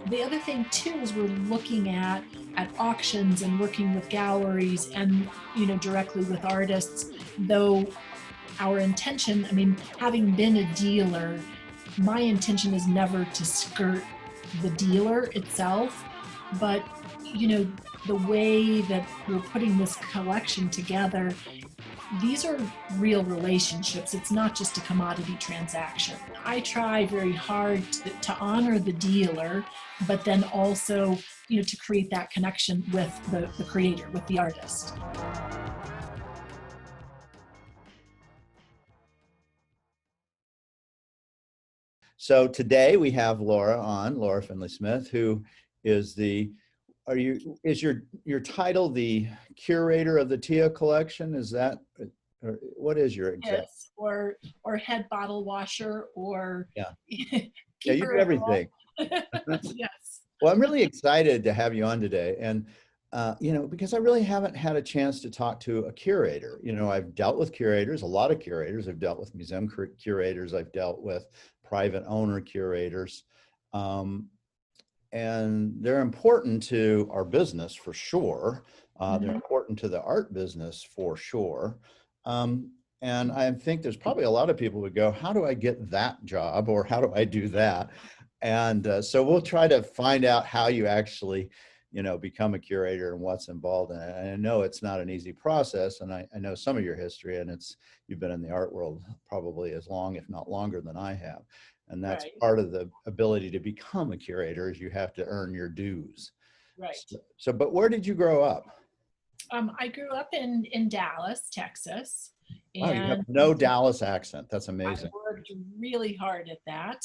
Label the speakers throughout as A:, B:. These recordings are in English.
A: The other thing too is we're looking at auctions and working with galleries and, directly with artists, though our intention, having been a dealer, my intention is never to skirt the dealer itself, but the way that we're putting this collection together, these are real relationships. It's not just a commodity transaction. I try very hard to honor the dealer, but then also, to create that connection with the creator, with the artist.
B: So today we have Laura Finlay Smith, who is is your title the curator of the Tia collection? Is that, or what is your exact?
A: Yes, or head bottle washer, or
B: Yeah, yeah, you
A: keeper
B: do
A: of
B: everything.
A: Yes.
B: Well, I'm really excited to have you on today. And, because I really haven't had a chance to talk to a curator. I've dealt with curators, a lot of curators. I've dealt with museum curators. I've dealt with private owner curators. And they're important to our business for sure. They're important to the art business for sure. And I think there's probably a lot of people who go, how do I get that job? Or how do I do that? And so we'll try to find out how you actually, become a curator and what's involved in it. And I know it's not an easy process. And I know some of your history, and you've been in the art world probably as long, if not longer than I have. And that's
A: Right.
B: part of the ability to become a curator, is you have to earn your dues.
A: Right.
B: So, but where did you grow up?
A: I grew up in Dallas, Texas.
B: Wow, you have
A: And
B: no Dallas accent. That's
A: I
B: amazing.
A: worked really hard at that.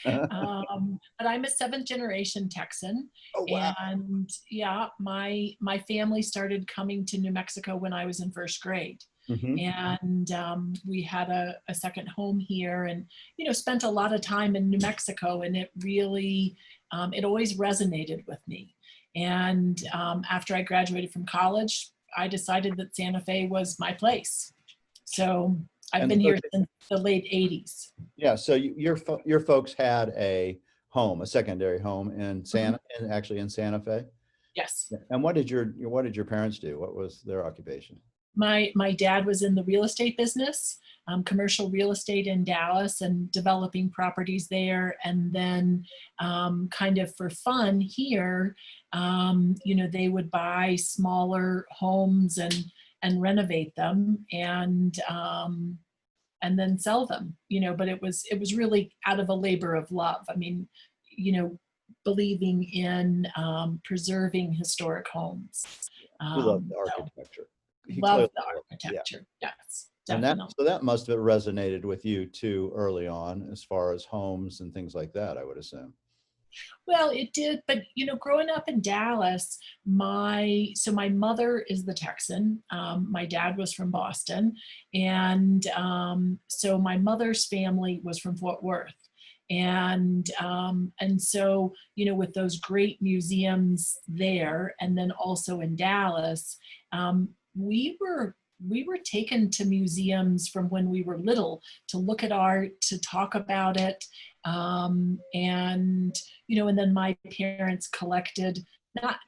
A: But I'm a seventh generation Texan.
B: Oh, wow.
A: And yeah, my family started coming to New Mexico when I was in first grade. And we had a second home here, and spent a lot of time in New Mexico, and it really it always resonated with me. And after I graduated from college, I decided that Santa Fe was my place. So I've been here since the late 80s.
B: Yeah, so your folks had a secondary home in actually in Santa Fe.
A: Yes.
B: And what did your parents do? What was their occupation?
A: My dad was in the real estate business, commercial real estate in Dallas, and developing properties there. And then kind of for fun here, they would buy smaller homes and renovate them, and then sell them, but it was really out of a labor of love. Believing in preserving historic homes.
B: He loved the architecture.
A: Love the architecture. Yeah. Yes, definitely.
B: And so that must have resonated with you too early on, as far as homes and things like that, I would assume.
A: Well, it did, but growing up in Dallas, my mother is the Texan. My dad was from Boston, and so my mother's family was from Fort Worth. And so with those great museums there, and then also in Dallas, we were taken to museums from when we were little to look at art, to talk about it, and and then my parents collected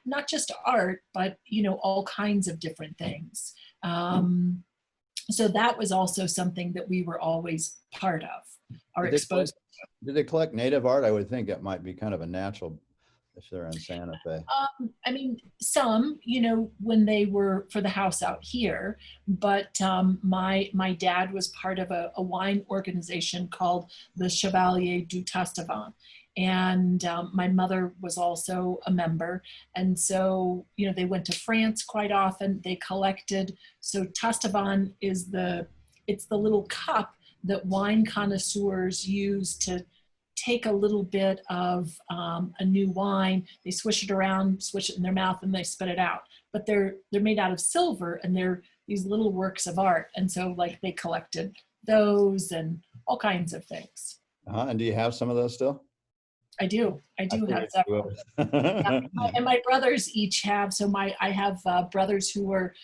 A: not just art, but all kinds of different things. So that was also something that we were always part of or exposed to.
B: Did they collect native art? I would think that might be kind of a natural if they're in Santa Fe.
A: Some, when they were for the house out here, but my dad was part of a wine organization called the Chevalier du Tastavant. And my mother was also a member. And so, they went to France quite often. They collected. So Tastavant it's the little cup that wine connoisseurs use to take a little bit of a new wine, they swish it around, swish it in their mouth, and they spit it out. But they're made out of silver, and they're these little works of art. And so they collected those and all kinds of things.
B: And do you have some of those still?
A: I do have several. And my brothers each have. So I have brothers who are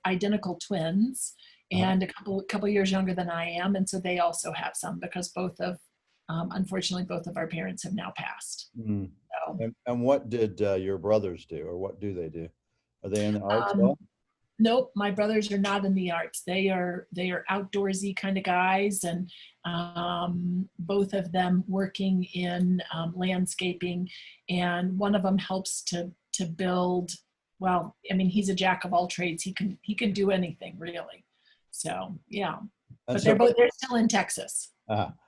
A: identical twins, and a couple years younger than I am, and so they also have some, because unfortunately both of our parents have now passed. So,
B: And what did your brothers do, or what do they do? Are they in the arts
A: um,
B: well?
A: nope, my brothers are not in the arts. They are outdoorsy kind of guys, and both of them working in landscaping, and one of them helps to build. Well, I mean, he's a jack of all trades. He can do anything really. So yeah,
B: And
A: but
B: so,
A: they're still in Texas.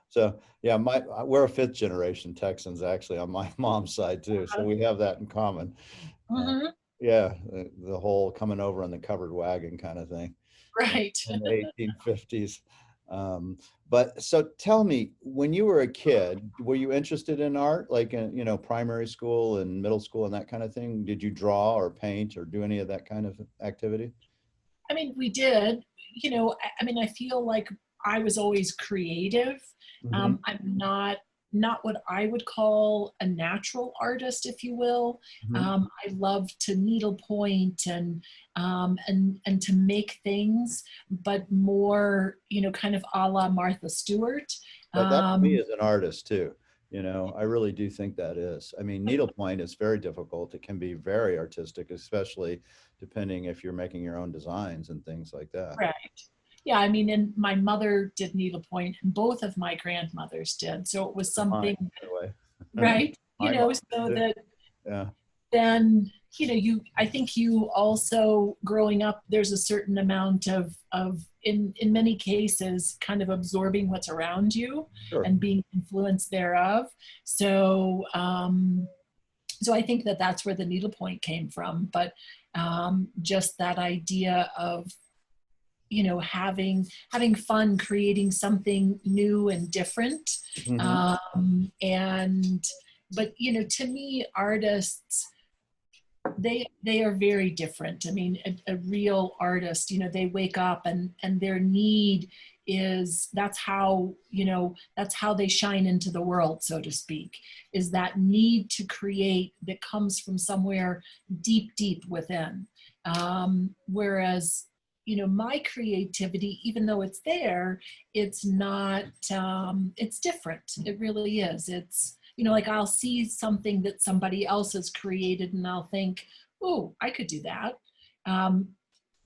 B: so yeah, we're a fifth generation Texans actually on my mom's side too. So we have that in common. Uh,
A: Hmm.
B: yeah, the whole coming over in the covered wagon kind of thing
A: Right.
B: in the 1850s. But so tell me, when you were a kid, were you interested in art, like in, primary school and middle school and that kind of thing? Did you draw or paint or do any of that kind of activity?
A: I mean, we did, I mean, I feel like I was always creative.
B: Hmm.
A: I'm not what I would call a natural artist, if you will.
B: Hmm.
A: I love to needlepoint and to make things, but more, kind of a la Martha Stewart.
B: That to me
A: Um,
B: is an artist too. I really do think that is. I mean, needlepoint is very difficult. It can be very artistic, especially depending if you're making your own designs and things like that.
A: right. Yeah, I mean, and my mother did needlepoint, and both of my grandmothers did. So it was
B: Mine,
A: something,
B: anyway.
A: right?
B: My mom
A: So
B: did.
A: that
B: Yeah.
A: then, I think you also growing up, there's a certain amount of in many cases, kind of absorbing what's around you
B: Sure.
A: and being influenced thereof. So, so I think that that's where the needlepoint came from. But just that idea of having fun creating something new and different,
B: Hmm.
A: and but to me artists, they are very different. I mean, a real artist, they wake up and their need is, that's how they shine into the world, so to speak, is that need to create that comes from somewhere deep, deep within. Whereas, my creativity, even though it's there, it's not, it's different. It really is. It's, like I'll see something that somebody else has created and I'll think, oh, I could do that. Um,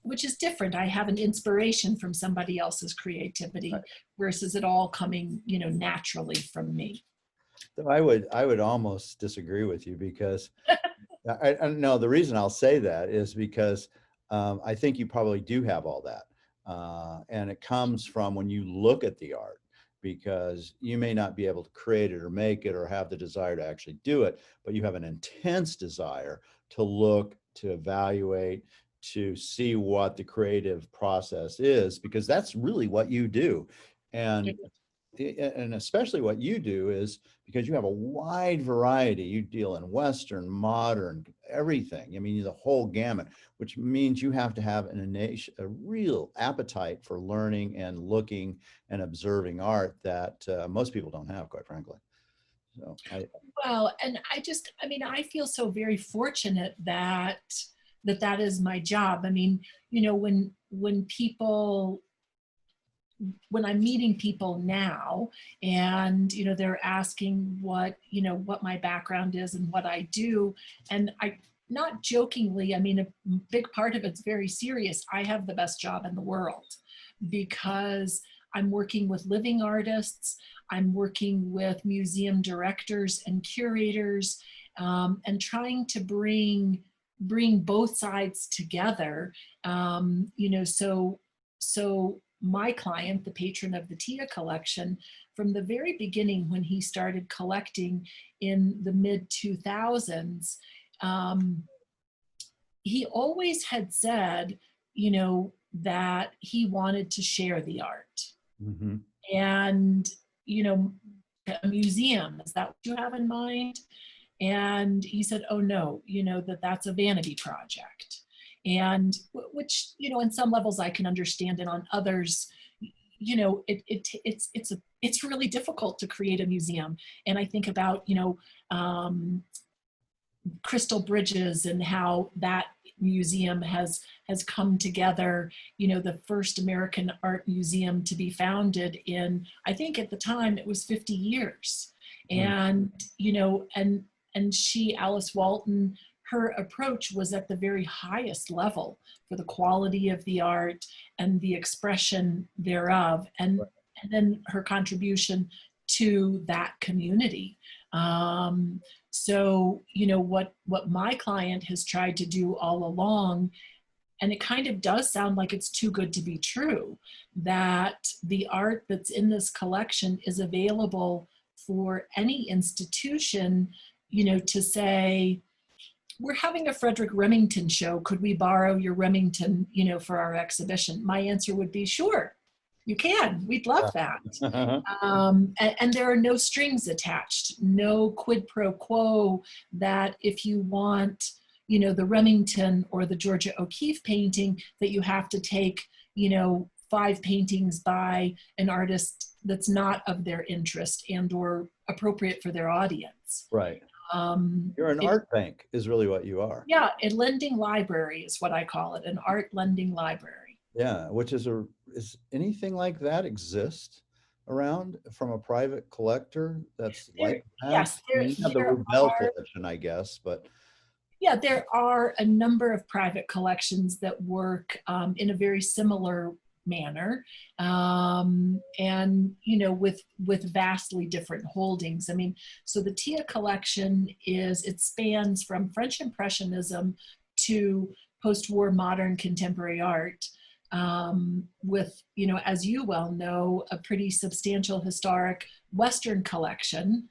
A: which is different. I have an inspiration from somebody else's creativity versus it all coming, naturally from me.
B: So I would almost disagree with you because I know the reason I'll say that is because I think you probably do have all that. And it comes from when you look at the art, because you may not be able to create it or make it or have the desire to actually do it, but you have an intense desire to look, to evaluate, to see what the creative process is, because that's really what you do. And and especially what you do is because you have a wide variety. You deal in Western, modern, everything. I mean, the whole gamut, which means you have to have a real appetite for learning and looking and observing art that most people don't have, quite frankly. So
A: Well, and I mean, I feel so very fortunate that is my job. I mean, when I'm meeting people now and they're asking what my background is and what I do, and I, not jokingly, I mean, a big part of it's very serious. I have the best job in the world because I'm working with living artists, I'm working with museum directors and curators, and trying to bring both sides together. So my client, the patron of the Tia collection, from the very beginning when he started collecting in the mid 2000s, um, he always had said, that he wanted to share the art.
B: mhm.
A: And, you know, a museum, is that what you have in mind? And he said, oh no, that's a vanity project. And which, in some levels I can understand, and on others, it's really difficult to create a museum. And I think about, Crystal Bridges and how that museum has come together, the first American art museum to be founded in, I think at the time it was 50 years.
B: Mm.
A: And and she, Alice Walton, her approach was at the very highest level for the quality of the art and the expression thereof, and then her contribution to that community. So, what my client has tried to do all along, and it kind of does sound like it's too good to be true, that the art that's in this collection is available for any institution, to say, we're having a Frederick Remington show. Could we borrow your Remington, for our exhibition? My answer would be, sure, you can. We'd love that. And there are no strings attached, no quid pro quo that if you want, the Remington or the Georgia O'Keeffe painting, that you have to take, 5 paintings by an artist that's not of their interest and or appropriate for their audience.
B: Right. You're an art bank is really what you are.
A: Yeah, a lending library is what I call it, an art lending library.
B: Yeah, which is anything like that exist around from a private collector that's like that?
A: Yes,
B: You have the Rubel collection, I guess, but.
A: Yeah, there are a number of private collections that work in a very similar manner, and with vastly different holdings. I mean, so the Tia collection it spans from French Impressionism to post-war modern contemporary art, with, as you well know, a pretty substantial historic Western collection.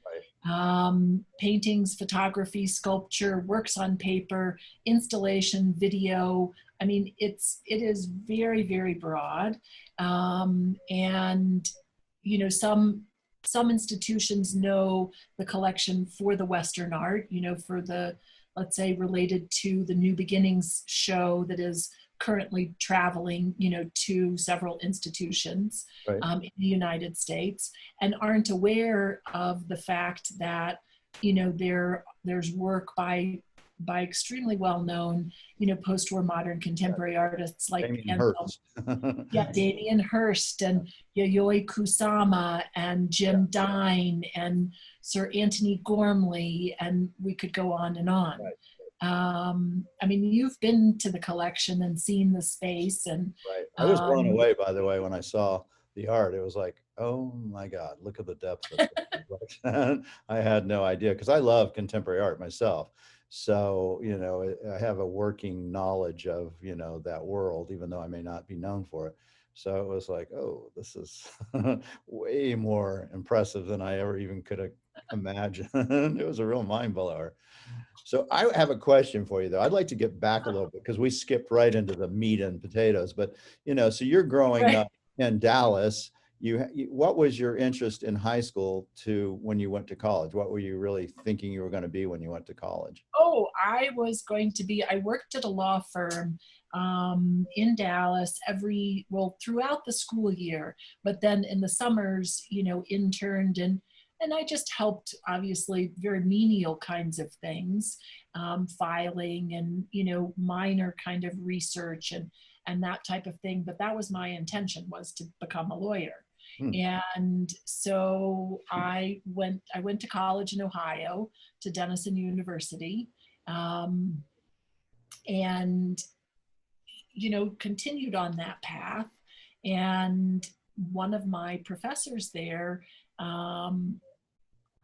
A: Paintings, photography, sculpture, works on paper, installation, video. I mean, it is very, very broad. And, some institutions know the collection for the Western art, for the, let's say, related to the New Beginnings show that is currently traveling, to several institutions in the United States, and aren't aware of the fact that, there's work by extremely well-known, post-war modern contemporary artists like Damien Hirst and Yayoi Kusama and Jim Dine and Sir Anthony Gormley, and we could go on and on.
B: Right.
A: I mean, you've been to the collection and seen the space, and
B: I was blown away, by the way, when I saw the art. It was like, oh my God, look at the depth of it. I had no idea, because I love contemporary art myself. So, I have a working knowledge of, that world, even though I may not be known for it. So it was like, oh, this is way more impressive than I ever even could have imagined. It was a real mind blower. So I have a question for you, though. I'd like to get back a little bit, because we skipped right into the meat and potatoes. But, so you're growing up in Dallas. What was your interest in high school to when you went to college? What were you really thinking you were going to be when you went to college?
A: Oh, I worked at a law firm in Dallas throughout the school year, but then in the summers, interned, and I just helped, obviously, very menial kinds of things, filing and, minor kind of research and that type of thing. But that was my intention, was to become a lawyer. And so I went to college in Ohio, to Denison University, and, continued on that path. And one of my professors there, I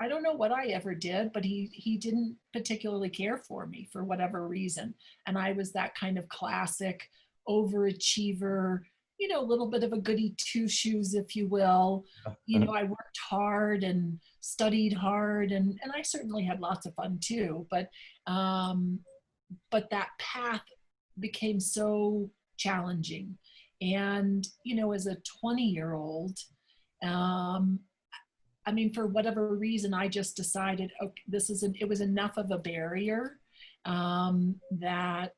A: don't know what I ever did, but he didn't particularly care for me for whatever reason. And I was that kind of classic overachiever, a little bit of a goody two-shoes, if you will. I worked hard and studied hard, and I certainly had lots of fun too. But that path became so challenging. And, as a 20-year-old, I mean, for whatever reason, I just decided, okay, it was enough of a barrier that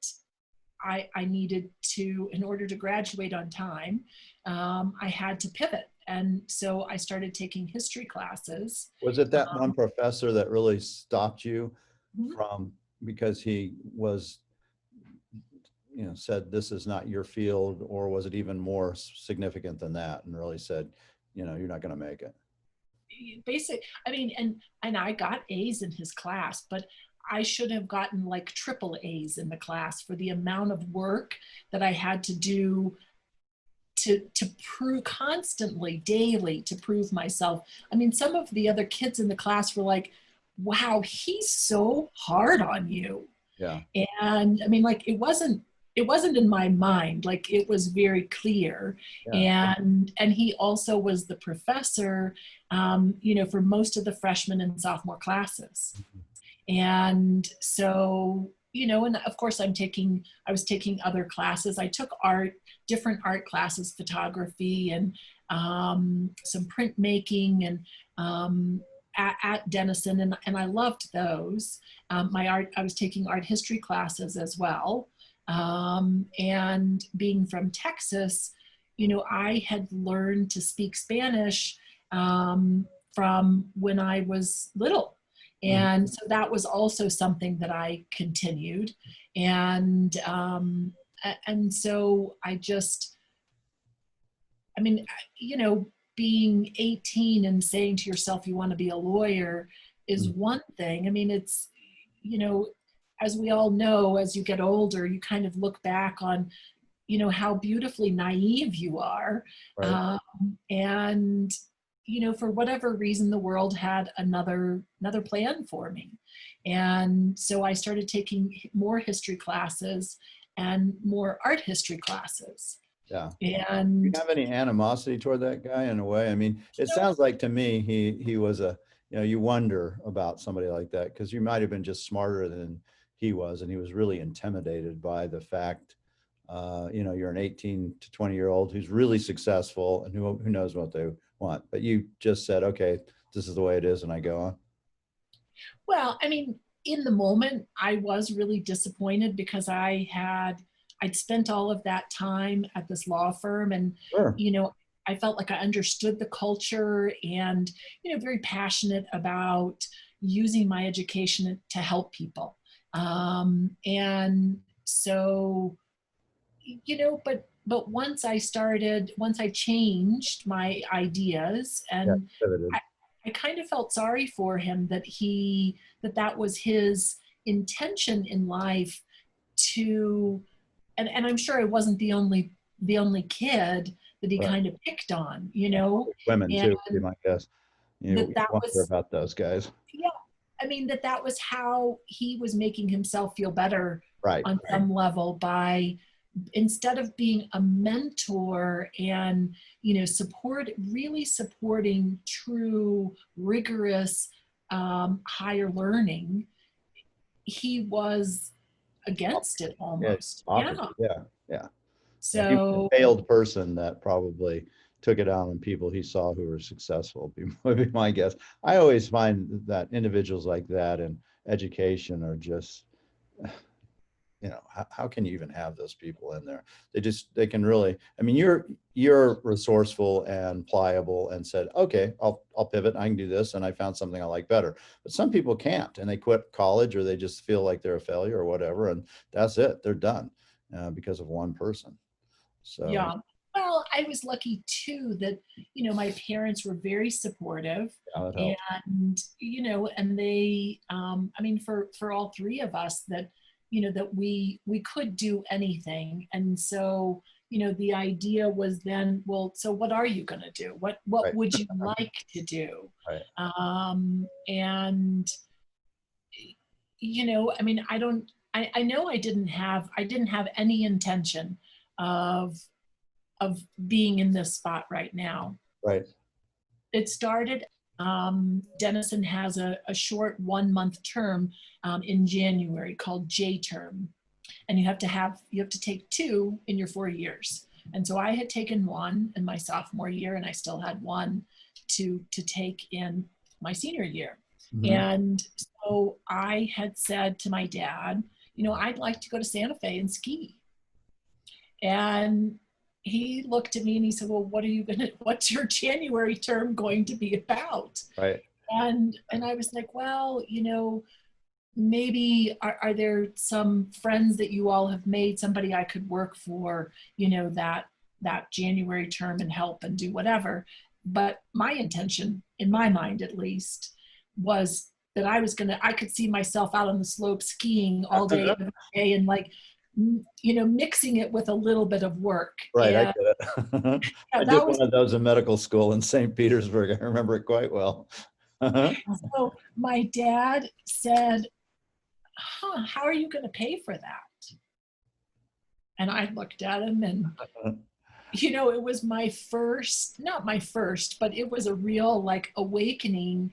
A: I needed to, in order to graduate on time, I had to pivot. And so I started taking history classes.
B: Was it that one professor that really stopped you from, because he was, said, this is not your field, or was it even more significant than that and really said, you're not going to make it?
A: basic, I mean, and I got A's in his class, but I should have gotten like triple A's in the class for the amount of work that I had to do to prove constantly, daily, to prove myself. I mean, some of the other kids in the class were like, wow, he's so hard on you.
B: Yeah.
A: And I mean, like, it wasn't in my mind, like it was very clear.
B: Yeah.
A: And he also was the professor, for most of the freshman and sophomore classes. And so, and of course I was taking other classes. I took different art classes, photography and some printmaking and at Denison, and I loved those. I was taking art history classes as well. And being from Texas, I had learned to speak Spanish from when I was little. And so that was also something that I continued. And so being 18 and saying to yourself you want to be a lawyer is one thing. I mean, it's, as we all know, as you get older, you kind of look back on, how beautifully naive you are.
B: Right.
A: And, for whatever reason, the world had another plan for me. And so I started taking more history classes and more art history classes.
B: Yeah.
A: And
B: do you have any animosity toward that guy in a way? I mean, it sounds like to me he was you wonder about somebody like that because you might have been just smarter than he was, and he was really intimidated by the fact, you're an 18 to 20-year-old who's really successful and who knows what they want. But you just said, okay, this is the way it is, and I go on.
A: Well, I mean, in the moment, I was really disappointed because I'd spent all of that time at this law firm, and
B: Sure.
A: I felt like I understood the culture and, very passionate about using my education to help people. And so, but once I changed my ideas,
B: Yeah.
A: and I kind of felt sorry for him that was his intention in life to, and I'm sure I wasn't the only kid that he
B: Right.
A: kind of picked on,
B: Women
A: and
B: too, would be my guess. You
A: that
B: wonder
A: was,
B: about those guys.
A: yeah, I mean, that was how he was making himself feel better
B: Right.
A: on some level by, instead of being a mentor and, really supporting true, rigorous, higher learning, he was against it almost.
B: Yeah.
A: Yeah.
B: Yeah. Yeah. He was
A: So,
B: a failed person that probably took it out on people he saw who were successful, would be my guess. I always find that individuals like that in education are just, how can you even have those people in there? They can really, I mean, you're resourceful and pliable and said, okay, I'll pivot. I can do this. And I found something I like better. But some people can't, and they quit college or they just feel like they're a failure or whatever. And that's it. They're done because of one person. So,
A: yeah. Well, I was lucky too that, my parents were very supportive,
B: yeah, that helps.
A: and, and they, I mean, for all three of us that, that we could do anything. And so, the idea was then, well, so what are you going to do? What
B: Right.
A: would you like to do?
B: Right.
A: And, I mean, I know I didn't have any intention of being in this spot right now.
B: Right.
A: It started, Denison has a short 1-month term in January called J term. And you have to take 2 in your 4 years. And so I had taken 1 in my sophomore year, and I still had 1 to take in my senior year.
B: Mm-hmm.
A: And so I had said to my dad, I'd like to go to Santa Fe and ski. And he looked at me and he said, well, what's your January term going to be about?
B: Right.
A: And I was like, well, maybe are there some friends that you all have made, somebody I could work for, that January term and help and do whatever. But my intention, in my mind at least, was that I could see myself out on the slope skiing all day, every day, and like, mixing it with a little bit of work.
B: Right, I
A: And
B: get it.
A: yeah,
B: I did
A: that was,
B: one of those in medical school in St. Petersburg. I remember it quite well.
A: so my dad said, how are you going to pay for that? And I looked at him and, it was not my first, but it was a real like awakening.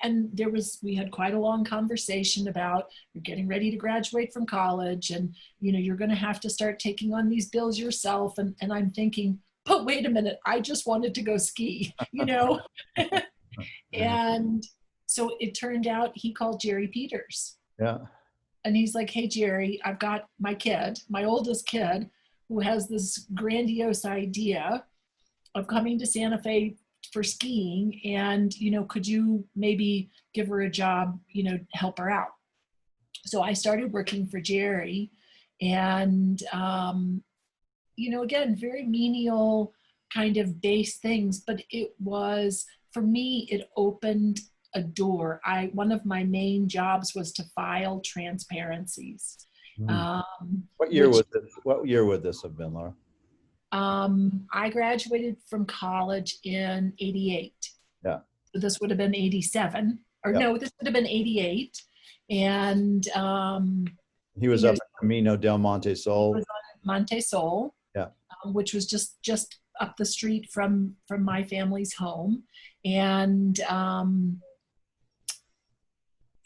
A: And we had quite a long conversation about, you're getting ready to graduate from college and, you're going to have to start taking on these bills yourself. And I'm thinking, but wait a minute, I just wanted to go ski, And so it turned out he called Jerry Peters.
B: Yeah.
A: And he's like, hey, Jerry, I've got my oldest kid, who has this grandiose idea of coming to Santa Fe for skiing. And, could you maybe give her a job, help her out? So I started working for Jerry and, again, very menial kind of base things, but for me, it opened a door. One of my main jobs was to file transparencies.
B: What year would this have been, Laura?
A: I graduated from college in 88.
B: Yeah.
A: So this would have been 87, or
B: Yep.
A: no, this would have been 88. And
B: he was up in Camino del Monte Sol.
A: Was on Monte Sol.
B: Yeah.
A: Which was just up the street from my family's home. And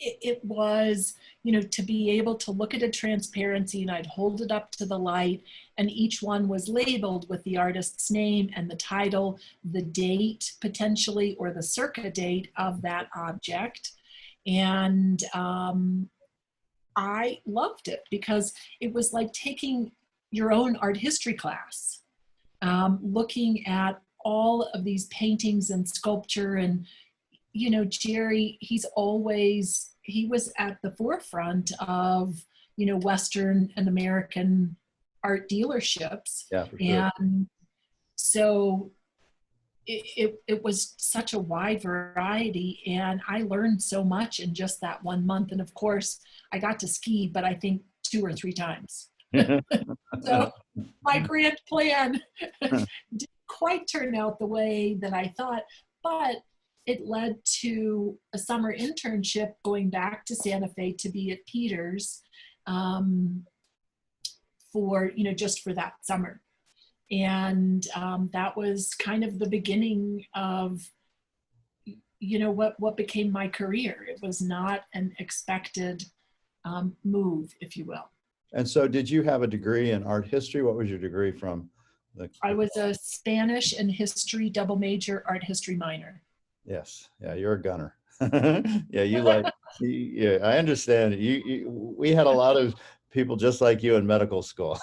A: it was, to be able to look at a transparency and I'd hold it up to the light and each one was labeled with the artist's name and the title, the date potentially, or the circa date of that object. And I loved it because it was like taking your own art history class, looking at all of these paintings and sculpture. And, Jerry, he was at the forefront of, Western and American art dealerships.
B: Yeah, for sure.
A: And so it was such a wide variety and I learned so much in just that 1 month. And of course I got to ski, but I think 2 or 3 times. So my grand plan didn't quite turn out the way that I thought, but it led to a summer internship going back to Santa Fe to be at Peters just for that summer. And that was kind of the beginning of, what became my career. It was not an expected move, if you will.
B: And so did you have a degree in art history? What was your degree from?
A: I was a Spanish and history double major, art history minor.
B: Yes. Yeah, you're a gunner. Yeah, yeah, I understand. We had a lot of people just like you in medical school.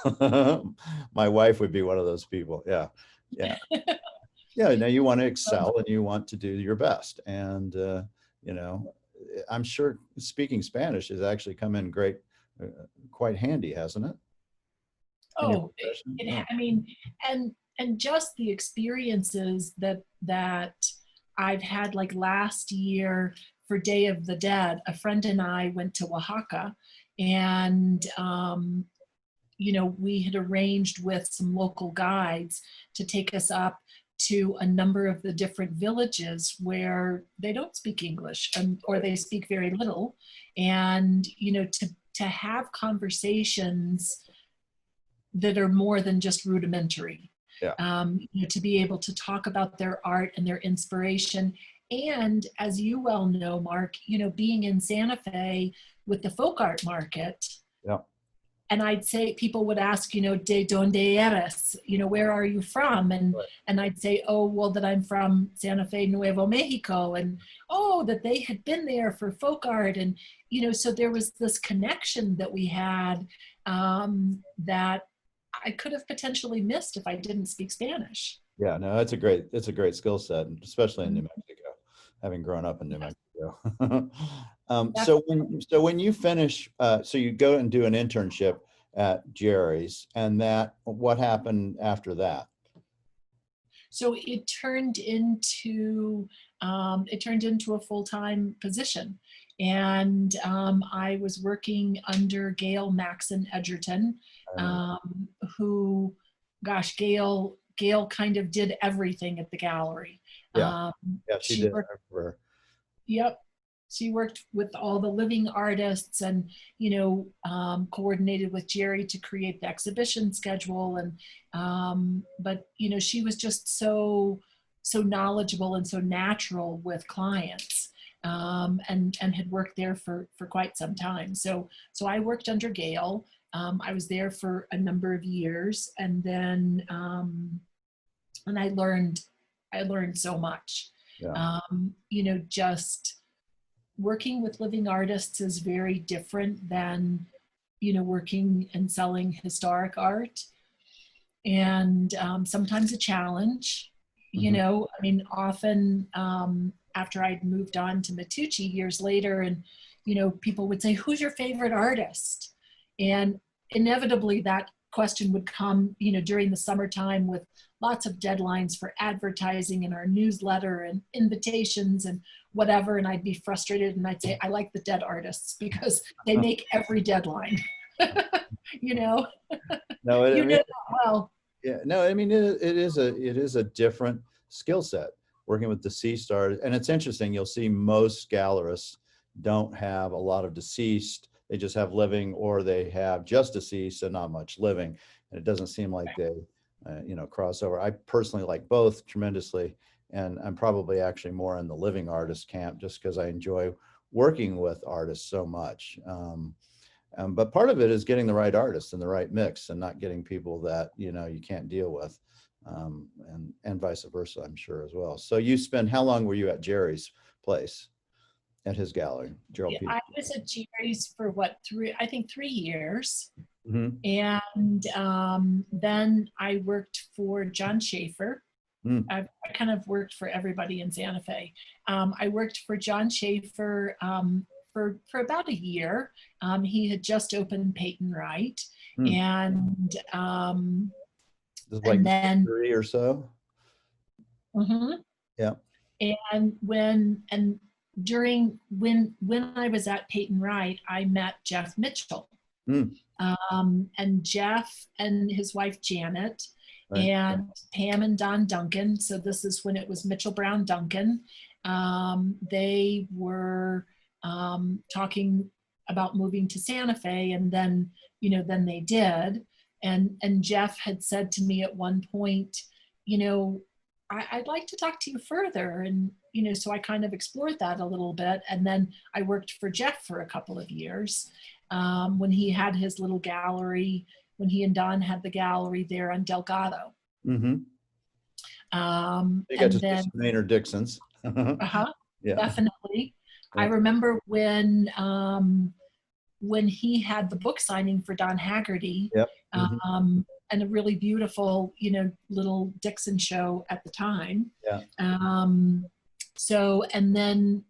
B: My wife would be one of those people. Yeah. Yeah. Yeah. Now you want to excel and you want to do your best. And, I'm sure speaking Spanish has actually come in quite handy, hasn't it?
A: Oh, I mean, and just the experiences that I've had, like last year for Day of the Dead, a friend and I went to Oaxaca and, we had arranged with some local guides to take us up to a number of the different villages where they don't speak English or they speak very little. And, to have conversations that are more than just rudimentary.
B: Yeah.
A: To be able to talk about their art and their inspiration. And as you well know, Mark, being in Santa Fe with the folk art market.
B: Yeah.
A: And I'd say, people would ask, ¿de dónde eres? Where are you from? And
B: right.
A: And I'd say, oh, well, that I'm from Santa Fe, Nuevo Mexico. And, oh, that they had been there for folk art. And, so there was this connection that we had that I could have potentially missed if I didn't speak Spanish.
B: Yeah, no, it's a great skill set, especially in New Mexico, having grown up in New Mexico. So when you finish, so you go and do an internship at Jerry's, and what happened after that?
A: So it turned into a full-time position. And I was working under Gail Maxon Edgerton, um, who, gosh, Gail kind of did everything at the gallery.
B: Yeah.
A: Um,
B: Yeah, she
A: she
B: did.
A: worked,
B: I remember.
A: yep, she worked with all the living artists and, coordinated with Jerry to create the exhibition schedule. And, but, she was just so knowledgeable and so natural with clients, and had worked there for quite some time. So I worked under Gail. I was there for a number of years, and then, and I learned so much.
B: Yeah.
A: Just working with living artists is very different than, working and selling historic art. And sometimes a challenge, I mean, often after I'd moved on to Matteucci years later, and, people would say, who's your favorite artist? And inevitably that question would come, during the summertime with lots of deadlines for advertising in our newsletter and invitations and whatever. And I'd be frustrated and I'd say, I like the dead artists because they make every deadline. you know,
B: No,
A: you know that well.
B: yeah, no, I mean, it is a different skill set working with deceased artists. And it's interesting, you'll see most gallerists don't have a lot of deceased, they just have living, or they have just deceased and not much living. And it doesn't seem like they, cross over. I personally like both tremendously. And I'm probably actually more in the living artist camp just because I enjoy working with artists so much. But part of it is getting the right artists and the right mix and not getting people that, you can't deal with, and vice versa, I'm sure as well. So how long were you at Jerry's place, at his gallery, Gerald
A: Yeah,
B: Peters?
A: I was at Jerry's for 3 years.
B: Mm-hmm.
A: And then I worked for John Schaefer. I kind of worked for everybody in Santa Fe. I worked for John Schaefer for about a year. He had just opened Peyton Wright, and
B: This is like
A: then
B: 3 or so.
A: mm-hmm.
B: Yeah.
A: And when I was at Peyton Wright, I met Jeff Mitchell. And Jeff and his wife Janet, right, and Pam and Don Duncan. So this is when it was Mitchell Brown Duncan. They were talking about moving to Santa Fe, and then they did. And Jeff had said to me at one point, I'd like to talk to you further. And, so I kind of explored that a little bit. And then I worked for Jeff for a couple of years, when he had his little gallery, when he and Don had the gallery there on Delgado.
B: Mm-hmm. You got to see Maynard Dixon's.
A: Yeah, definitely. Yeah. I remember when he had the book signing for Don Haggerty. Yep. And a really beautiful, little Dixon show at the time. Yeah. So, and then,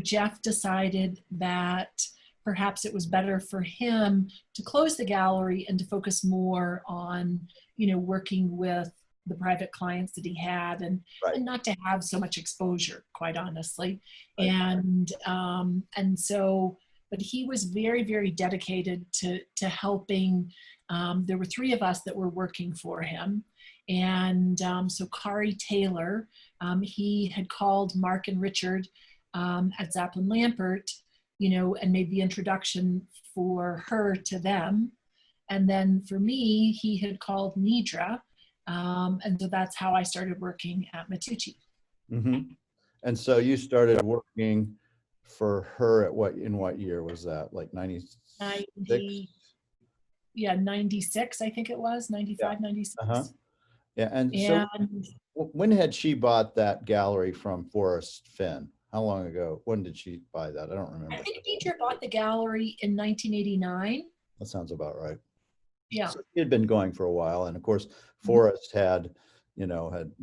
A: Jeff decided that perhaps it was better for him to close the gallery and to focus more on, working with the private clients that he had, and not to have so much exposure, quite honestly. Right. And so, but he was very, very dedicated to helping. There were 3 of us that were working for him. And so Kari Taylor, he had called Mark and Richard at Zappin Lampert, and made the introduction for her to them. And then for me, he had called Nidra. And so that's how I started working at Matteucci. Mm-hmm.
B: And so you started working for her in what year was that? Like 96?
A: 96, I think it was, 95, yeah. 96. Uh-huh.
B: Yeah, and so when had she bought that gallery from Forrest Finn? How long ago? When did she buy that? I don't remember.
A: I think Nidra bought the gallery in 1989.
B: That sounds about right.
A: Yeah.
B: So it had been going for a while. And of course, Forrest had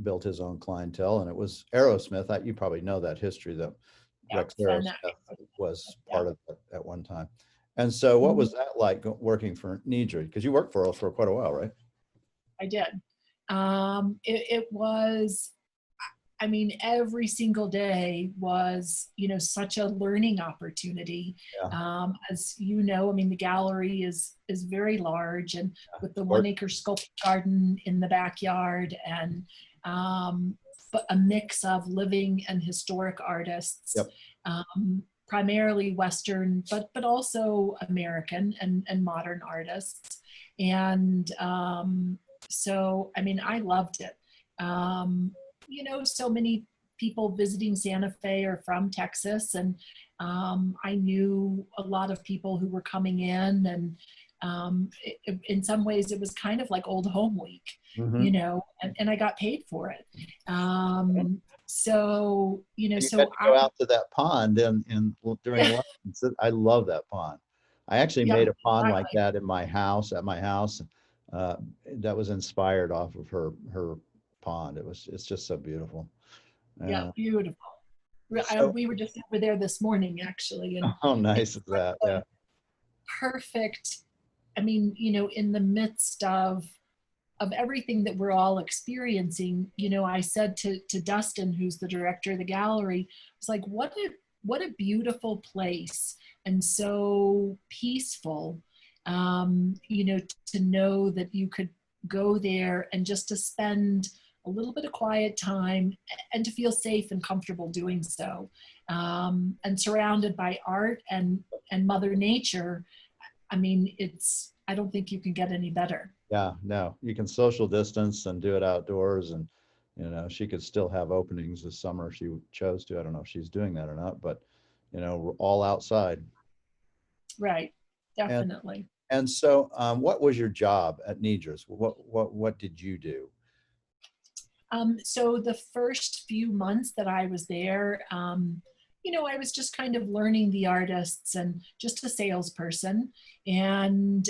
B: built his own clientele, and it was Aerosmith. You probably know that history, that Rex Aerosmith was part of it at one time. And so what was that like working for Nidra? Because you worked for her for quite a while, right?
A: I did. It was, I mean, every single day was, such a learning opportunity.
B: Yeah.
A: As you know, I mean, the gallery is very large, and with the
B: Or-
A: 1 acre sculpture garden in the backyard, and but a mix of living and historic artists,
B: Yep.
A: primarily Western, but also American and modern artists. And so, I mean, I loved it. So many people visiting Santa Fe are from Texas, and I knew a lot of people who were coming in, and in some ways it was kind of like Old Home Week,
B: Mhm.
A: and I got paid for it. So,
B: And you
A: so
B: got to go out to that pond during lunch. I love that pond. I actually
A: yeah,
B: made a pond like
A: exactly.
B: that at my house. Uh, that was inspired off of her pond. It's just so beautiful.
A: Yeah,
B: Yeah.
A: beautiful.
B: So
A: We were just over there this morning, actually, and
B: how
A: it's
B: nice is
A: such
B: that?
A: a
B: Yeah.
A: perfect, I mean, in the midst of everything that we're all experiencing, I said to Dustin, who's the director of the gallery, it's like, what a beautiful place, and so peaceful, to know that you could go there and just to spend a little bit of quiet time and to feel safe and comfortable doing so, and surrounded by art and Mother Nature. I mean, I don't think you can get any better.
B: Yeah, no, you can social distance and do it outdoors, and she could still have openings this summer if she chose to. I don't know if she's doing that or not, but we're all outside.
A: Right,
B: And
A: definitely.
B: so, what was your job at Nidra's? What did you do?
A: So the first few months that I was there, I was just kind of learning the artists and just a salesperson. And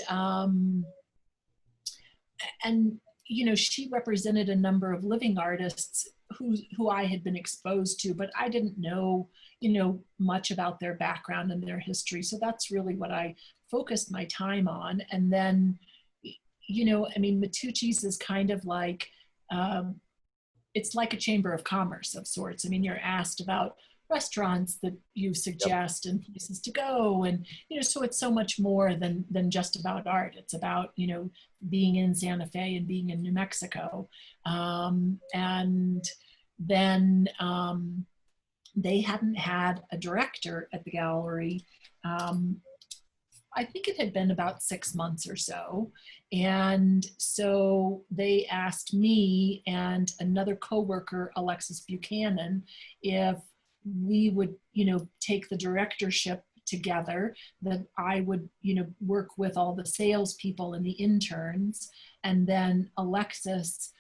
A: she represented a number of living artists who I had been exposed to, but I didn't know, much about their background and their history. So that's really what I focused my time on. And then, I mean, Matucci's is kind of like, um, it's like a chamber of commerce of sorts. I mean, you're asked about restaurants that you
B: Yep.
A: suggest and places to go, and so it's so much more than just about art. It's about being in Santa Fe and being in New Mexico, and then they hadn't had a director at the gallery. Um, I think it had been about 6 months or so. And so they asked me and another coworker, Alexis Buchanan, if we would, take the directorship together, that I would, work with all the salespeople and the interns. And then Alexis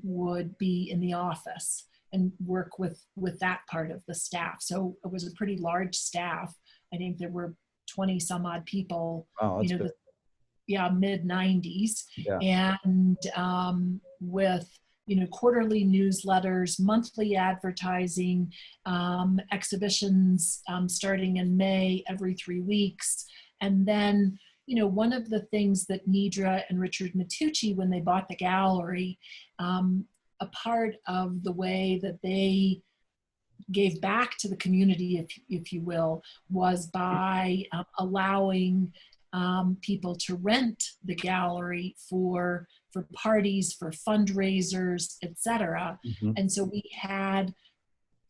A: would be in the office and work with that part of the staff. So it was a pretty large staff. I think there were 20 some odd people,
B: Oh, that's good.
A: mid 90s,
B: Yeah.
A: and with quarterly newsletters, monthly advertising, exhibitions starting in May every 3 weeks. And then one of the things that Nidra and Richard Matucci, when they bought the gallery, a part of the way that they gave back to the community, if you will, was by allowing people to rent the gallery for parties, for fundraisers, etc.
B: Mhm.
A: And so we had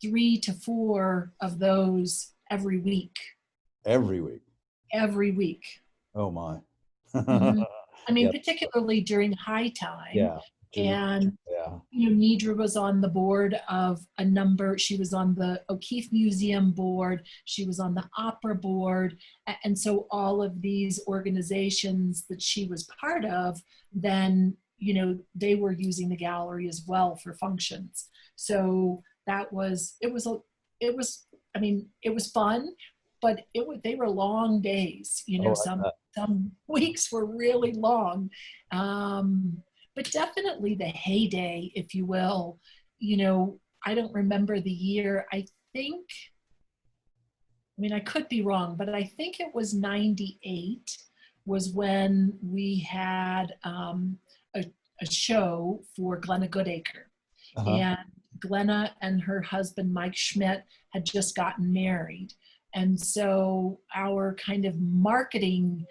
A: 3 to 4 of those every week.
B: Every week.
A: Every week.
B: Oh my.
A: Mm-hmm. I mean,
B: Yep.
A: particularly during high time.
B: Yeah.
A: And
B: Yeah.
A: Nidra was on the board of a number. She was on the O'Keeffe Museum board. She was on the Opera board. And so all of these organizations that she was part of, then, they were using the gallery as well for functions. So I mean, it was fun, but they were long days,
B: Oh,
A: some weeks were really long. But definitely the heyday, if you will. I don't remember the year. I mean, I could be wrong, but I think it was 98 was when we had a a show for Glenna Goodacre.
B: Uh-huh.
A: And Glenna and her husband, Mike Schmidt, had just gotten married. And so our kind of marketing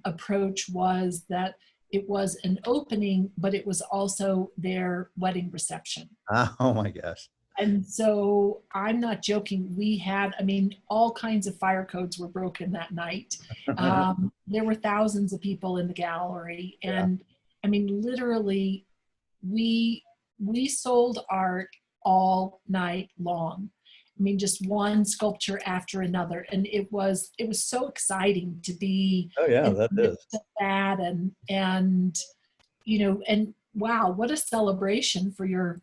A: approach was that it was an opening, but it was also their wedding reception.
B: Oh my gosh.
A: And so I'm not joking. We had, I mean, all kinds of fire codes were broken that night. There were thousands of people in the gallery.
B: Yeah.
A: And I mean, literally, we sold art all night long. I mean, just one sculpture after another. And it was so exciting to be
B: Oh yeah,
A: in
B: that
A: the
B: is.
A: midst of that. And, you know, and wow, what a celebration for your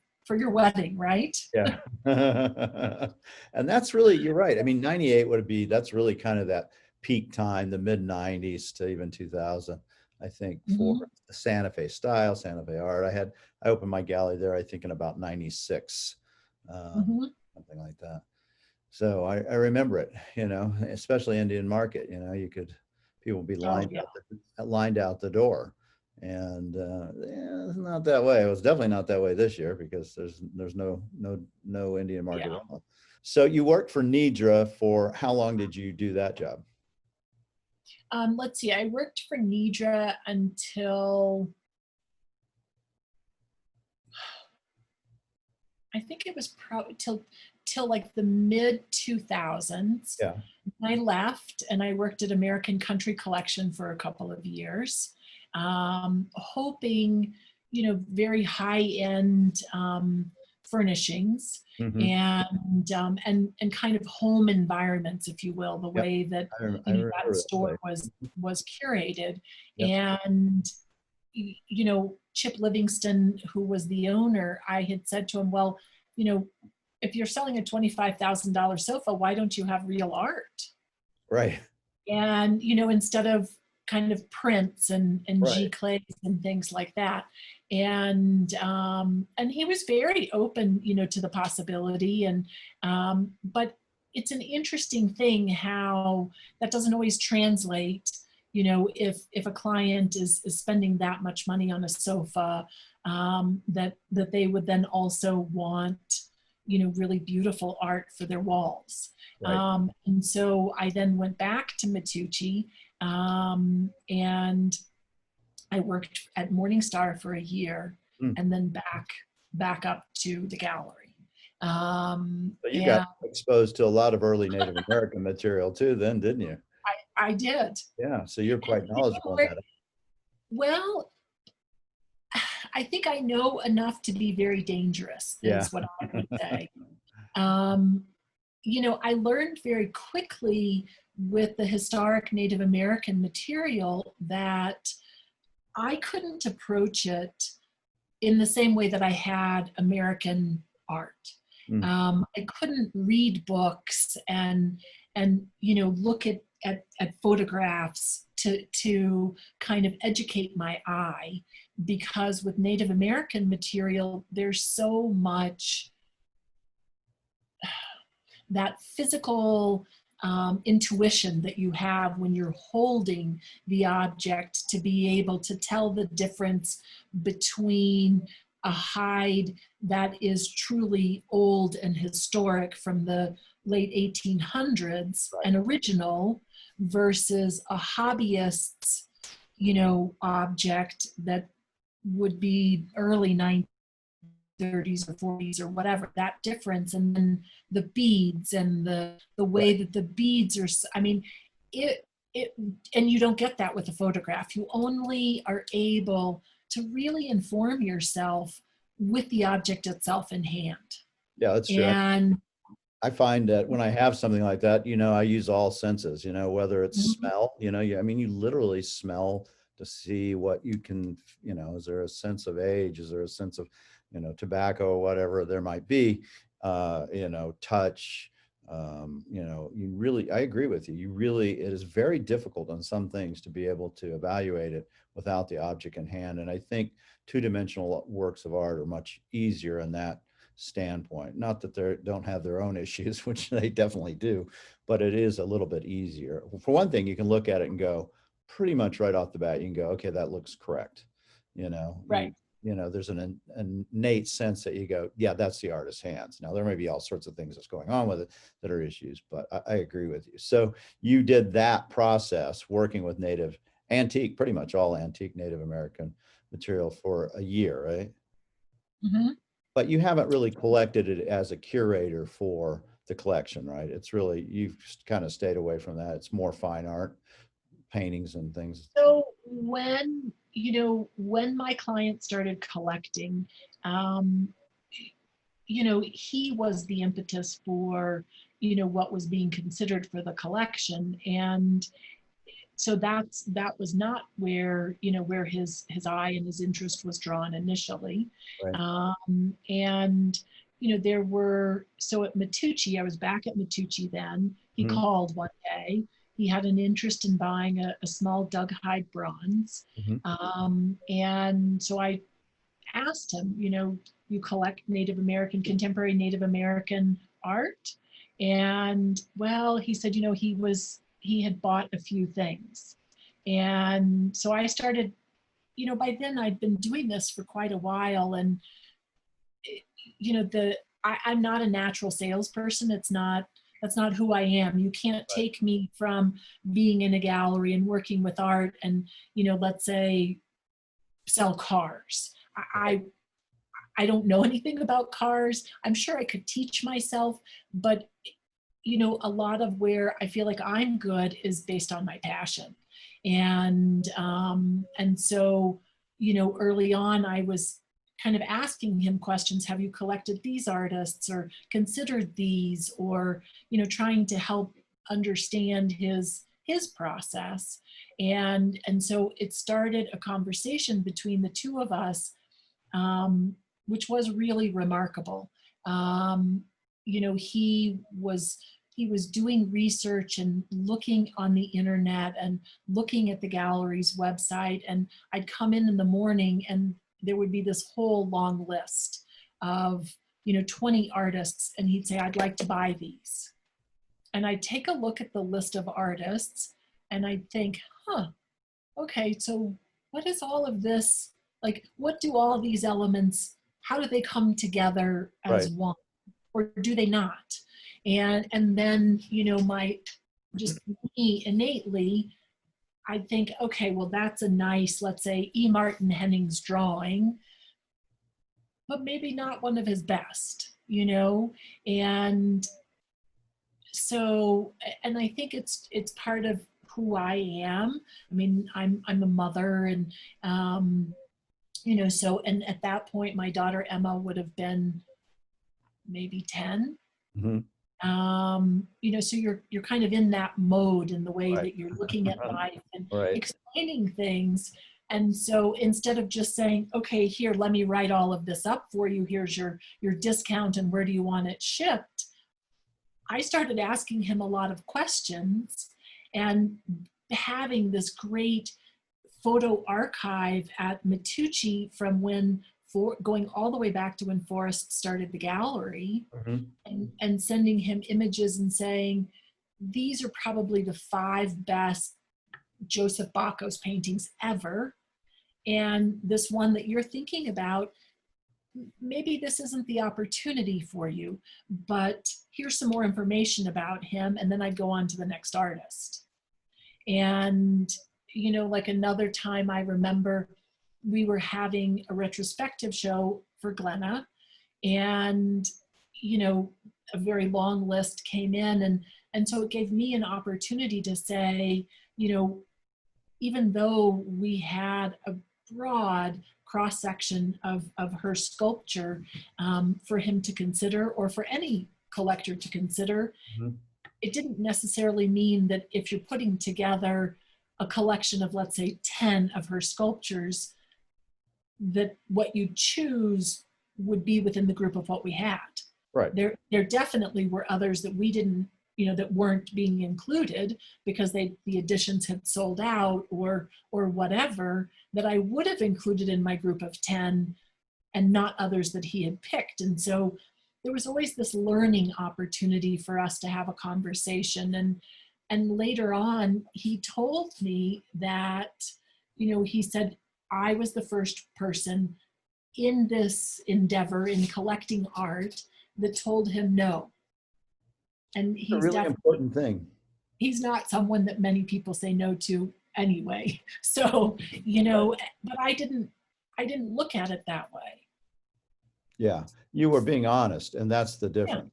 A: wedding, right?
B: Yeah. And that's really, you're right. I mean, 98 would be, that's really kind of that peak time, the mid 90s to even 2000, I think, for
A: Mhm.
B: the Santa Fe style, Santa Fe art. I opened my gallery there, I think in about 96,
A: Mhm.
B: something like that. So I remember it, especially Indian Market, people would be
A: Oh yeah.
B: lined out the door. And yeah, it's not that way. It was definitely not that way this year because there's no Indian Market
A: Yeah.
B: at all. So you worked for Nidra for how long did you do that job?
A: Let's see. I worked for Nidra until I think it was probably till like the mid 2000s.
B: Yeah.
A: I left and I worked at American Country Collection for a couple of years, hoping, very high end furnishings
B: Hmm.
A: and kind of home environments, if you will, the
B: Yep.
A: way that
B: I
A: that
B: remember that
A: store
B: place.
A: was curated.
B: Yep.
A: And Chip Livingston, who was the owner, I had said to him, well, if you're selling a $25,000 sofa, why don't you have real art?
B: Right.
A: And, instead of kind of prints and G
B: Right.
A: clays and things like that. And he was very open, to the possibility. But it's an interesting thing how that doesn't always translate. If a client is spending that much money on a sofa, that they would then also want, really beautiful art for their walls.
B: Right.
A: And so I then went back to Matucci, and I worked at Morningstar for a year,
B: Mm.
A: and then back up to the gallery.
B: So you got
A: And
B: exposed to a lot of early Native American material too, then, didn't you?
A: I did.
B: Yeah. So you're
A: And
B: quite knowledgeable in that.
A: well, I think I know enough to be very dangerous,
B: Yeah.
A: is what I would say. I learned very quickly with the historic Native American material that I couldn't approach it in the same way that I had American art.
B: Mm.
A: I couldn't read books and look at photographs to kind of educate my eye, because with Native American material, there's so much that physical intuition that you have when you're holding the object to be able to tell the difference between a hide that is truly old and historic from the late 1800s
B: Right.
A: and original versus a hobbyist's object that would be early 30s or 40s or whatever, that difference. And then the beads and the way
B: Right.
A: that the beads are, I mean, it and you don't get that with a photograph. You only are able to really inform yourself with the object itself in hand.
B: Yeah, that's true.
A: And
B: I find that when I have something like that, I use all senses, whether it's
A: Mhm.
B: smell, you literally smell to see what you can, is there a sense of age? Is there a sense of, tobacco or whatever there might be, touch, I agree with you. It is very difficult on some things to be able to evaluate it without the object in hand. And I think two-dimensional works of art are much easier in that standpoint. Not that they don't have their own issues, which they definitely do, but it is a little bit easier. For one thing, you can look at it and go pretty much right off the bat, you can go, okay, that looks correct.
A: Right.
B: there's an innate sense that you go, yeah, that's the artist's hands. Now there may be all sorts of things that's going on with it that are issues, but I agree with you. So you did that process working with pretty much all antique Native American material for a year, right?
A: Mm-hmm.
B: But you haven't really collected it as a curator for the collection, right? It's really, you've kind of stayed away from that. It's more fine art, paintings and things.
A: So when my client started collecting, um, he was the impetus for, what was being considered for the collection. And so that was not where his eye and his interest was drawn initially.
B: Right.
A: And so at Matucci, I was back at Matucci then. He
B: Mhm.
A: called one day. He had an interest in buying a small Doug Hyde bronze.
B: Mhm.
A: And so I asked him, you collect contemporary Native American art? And well, he said, he had bought a few things. And so I started, by then I'd been doing this for quite a while. And, I'm not a natural salesperson. That's not who I am. You can't take me from being in a gallery and working with art and, let's say sell cars. I don't know anything about cars. I'm sure I could teach myself, but a lot of where I feel like I'm good is based on my passion. And so, early on I was kind of asking him questions. Have you collected these artists or considered these, or, trying to help understand his process. And so it started a conversation between the two of us, which was really remarkable. He was doing research and looking on the internet and looking at the gallery's website. And I'd come in the morning and there would be this whole long list of 20 artists, and he'd say, I'd like to buy these. And I'd take a look at the list of artists and I'd think, okay, so what is all of this? Like, what do all these elements, how do they come together as one, or do they not? And then, just me innately, I think, okay, well, that's a nice, let's say, E. Martin Henning's drawing, but maybe not one of his best, and so, and I think it's part of who I am. I mean, I'm a mother, and so, and at that point, my daughter Emma would have been maybe 10.
B: Mm-hmm.
A: So you're kind of in that mode in the way that you're looking at life and explaining things. And so instead of just saying, okay, here, let me write all of this up for you. Here's your discount and where do you want it shipped? I started asking him a lot of questions and having this great photo archive at Matucci from going all the way back to when Forrest started the gallery, and sending him images and saying, these are probably the 5 best Joseph Bacos paintings ever. And this one that you're thinking about, maybe this isn't the opportunity for you, but here's some more information about him. And then I'd go on to the next artist. And, like another time I remember we were having a retrospective show for Glenna, and, a very long list came in. And so it gave me an opportunity to say, even though we had a broad cross-section of her sculpture for him to consider, or for any collector to consider, it didn't necessarily mean that if you're putting together a collection of, let's say, 10 of her sculptures, that what you choose would be within the group of what we had.
B: Right.
A: There definitely were others that we didn't, that weren't being included because the editions had sold out or whatever, that I would have included in my group of 10, and not others that he had picked. And so there was always this learning opportunity for us to have a conversation. And later on, he told me that, he said, I was the first person in this endeavor in collecting art that told him no. And
B: It's a
A: he's
B: really
A: definitely,
B: important thing.
A: he's not someone that many people say no to anyway. So, but I didn't look at it that way.
B: Yeah, you were being honest, and that's the
A: Yeah.
B: difference,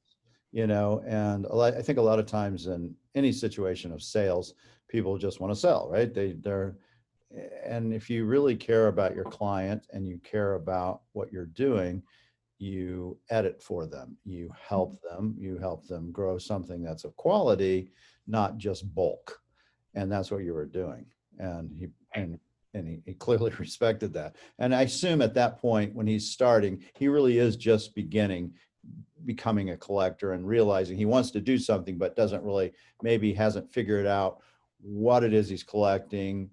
B: and I think a lot of times in any situation of sales, people just want to sell, right? And if you really care about your client and you care about what you're doing, you edit for them, you help them grow something that's of quality, not just bulk. And that's what you were doing. And he clearly respected that. And I assume at that point, when he's starting, he really is just becoming a collector and realizing he wants to do something, but maybe hasn't figured out what it is he's collecting,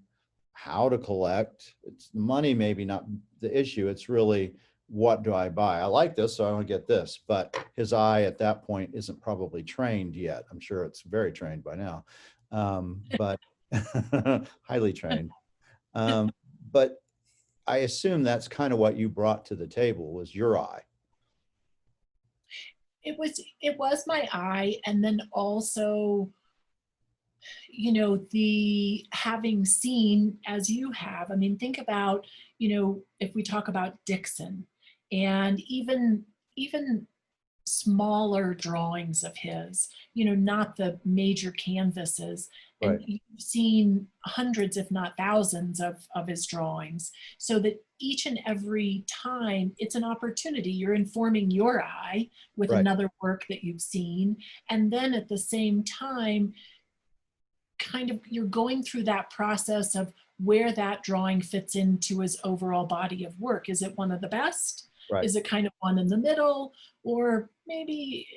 B: how to collect. It's money, maybe not the issue. It's really, what do I buy? I like this, so I want to get this. But his eye at that point isn't probably trained yet. I'm sure it's very trained by now, but highly trained. But I assume that's kind of what you brought to the table, was your eye.
A: It was my eye, and then also, the having seen, as you have. I mean, think about, if we talk about Dixon, and even smaller drawings of his, not the major canvases. And
B: Right.
A: you've seen hundreds, if not thousands, of his drawings. So that each and every time it's an opportunity. You're informing your eye with
B: Right.
A: another work that you've seen. And then at the same time, kind of you're going through that process of where that drawing fits into his overall body of work. Is it one of the best?
B: Right.
A: Is it kind of one in the middle? Or maybe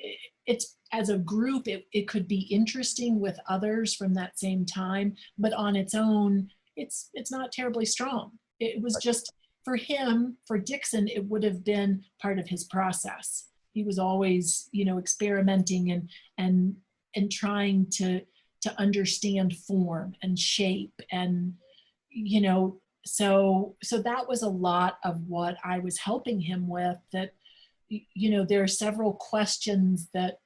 A: it's, as a group, it could be interesting with others from that same time, but on its own, it's not terribly strong. It was just, for him, for Dixon, it would have been part of his process. He was always, experimenting and trying to understand form and shape, and so that was a lot of what I was helping him with. That there are several questions that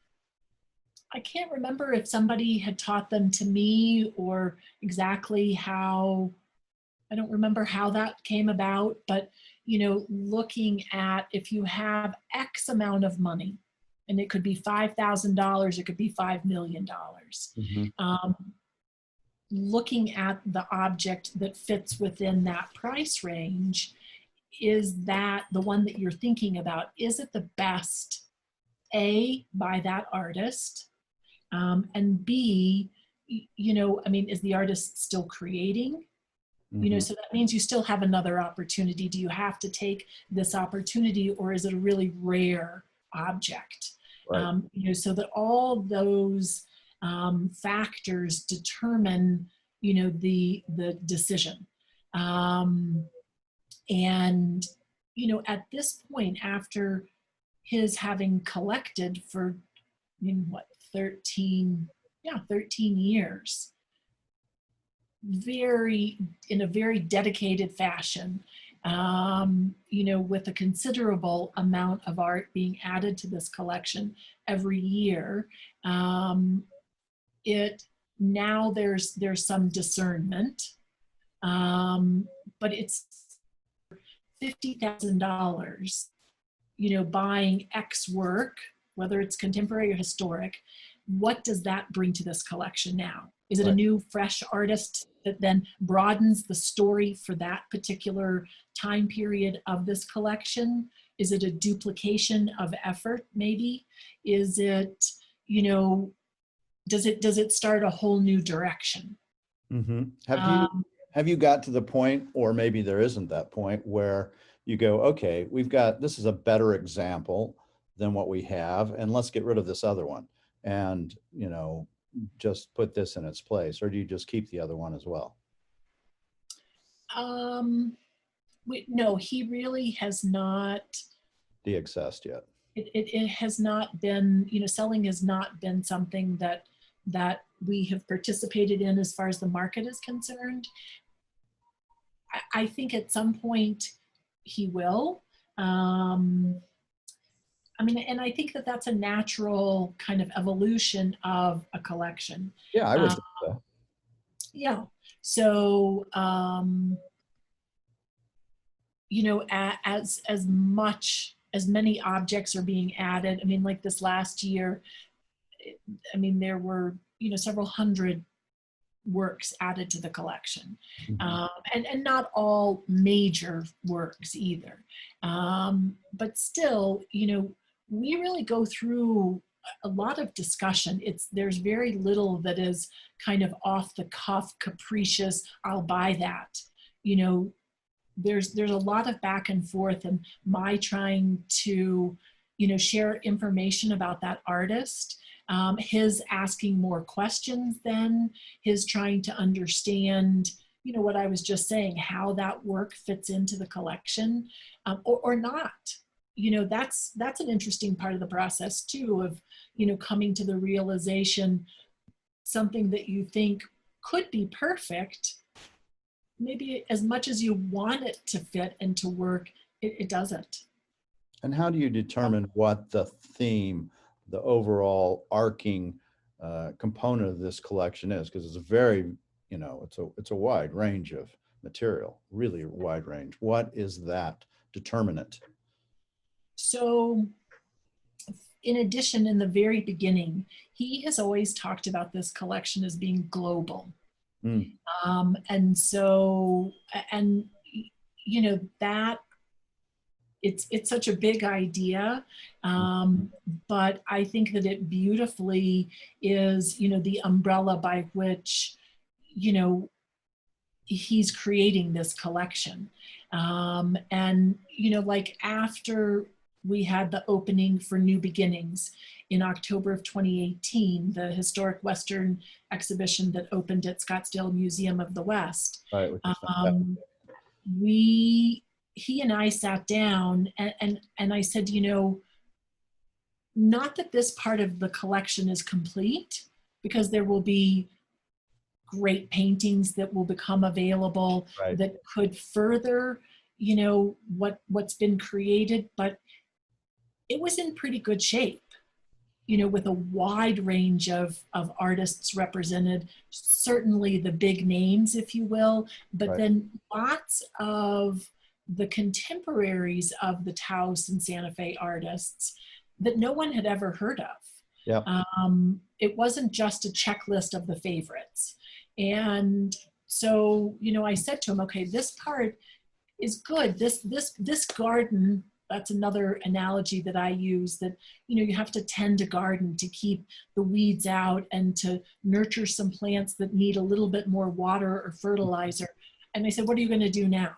A: I can't remember if somebody had taught them to me or exactly how. I don't remember how that came about, but looking at, if you have X amount of money, and it could be $5,000, it could be $5 million.
B: Mm-hmm.
A: Looking at the object that fits within that price range, is that the one that you're thinking about? Is it the best, A, by that artist, and B, is the artist still creating?
B: Mm-hmm.
A: So that means you still have another opportunity. Do you have to take this opportunity, or is it a really rare object?
B: Right.
A: So that all those factors determine, the decision. And, at this point, after his having collected for, 13 years, in a very dedicated fashion, with a considerable amount of art being added to this collection every year. Now there's some discernment, but it's $50,000, buying X work, whether it's contemporary or historic. What does that bring to this collection now? Is it
B: Right.
A: a new, fresh artist that then broadens the story for that particular time period of this collection? Is it a duplication of effort, maybe? Is it, does it start a whole new direction?
B: Mm-hmm. Have you got to the point, or maybe there isn't that point, where you go, okay, this is a better example than what we have, and let's get rid of this other one and just put this in its place? Or do you just keep the other one as well?
A: No, he really has not
B: De-accessed yet.
A: It has not been, selling has not been something that we have participated in as far as the market is concerned. I think at some point he will. I mean, and I think that that's a natural kind of evolution of a collection.
B: Yeah, I would
A: Uh,
B: think so.
A: yeah. So, as much as many objects are being added, I mean, like this last year, I mean, there were, several hundred works added to the collection.
B: Mhm.
A: And not all major works either. But still, we really go through a lot of discussion. There's very little that is kind of off the cuff, capricious, I'll buy that. You know, there's a lot of back and forth, and my trying to share information about that artist, his asking more questions, than his trying to understand what I was just saying, how that work fits into the collection, or not. That's an interesting part of the process too, of coming to the realization something that you think could be perfect, maybe as much as you want it to fit and to work, it doesn't.
B: And how do you determine what the theme, the overall arcing component of this collection is? Because it's a very, it's a wide range of material, really wide range. What is that determinant?
A: So, in addition, in the very beginning, he has always talked about this collection as being global.
B: Mm.
A: And so, and that it's such a big idea, but I think that it beautifully is the umbrella by which he's creating this collection. And like after we had the opening for New Beginnings in October of 2018, the historic Western exhibition that opened at Scottsdale Museum of the West.
B: Right, which is
A: um, he and I sat down, and I said, not that this part of the collection is complete, because there will be great paintings that will become available
B: right.
A: that could further, what's been created, but it was in pretty good shape, with a wide range of artists represented, certainly the big names, if you will, but
B: Right.
A: then lots of the contemporaries of the Taos and Santa Fe artists that no one had ever heard of.
B: Yeah.
A: It wasn't just a checklist of the favorites. And so, I said to him, okay, this part is good. This garden, that's another analogy that I use, that you have to tend a garden to keep the weeds out and to nurture some plants that need a little bit more water or fertilizer. And I said, what are you going to do now?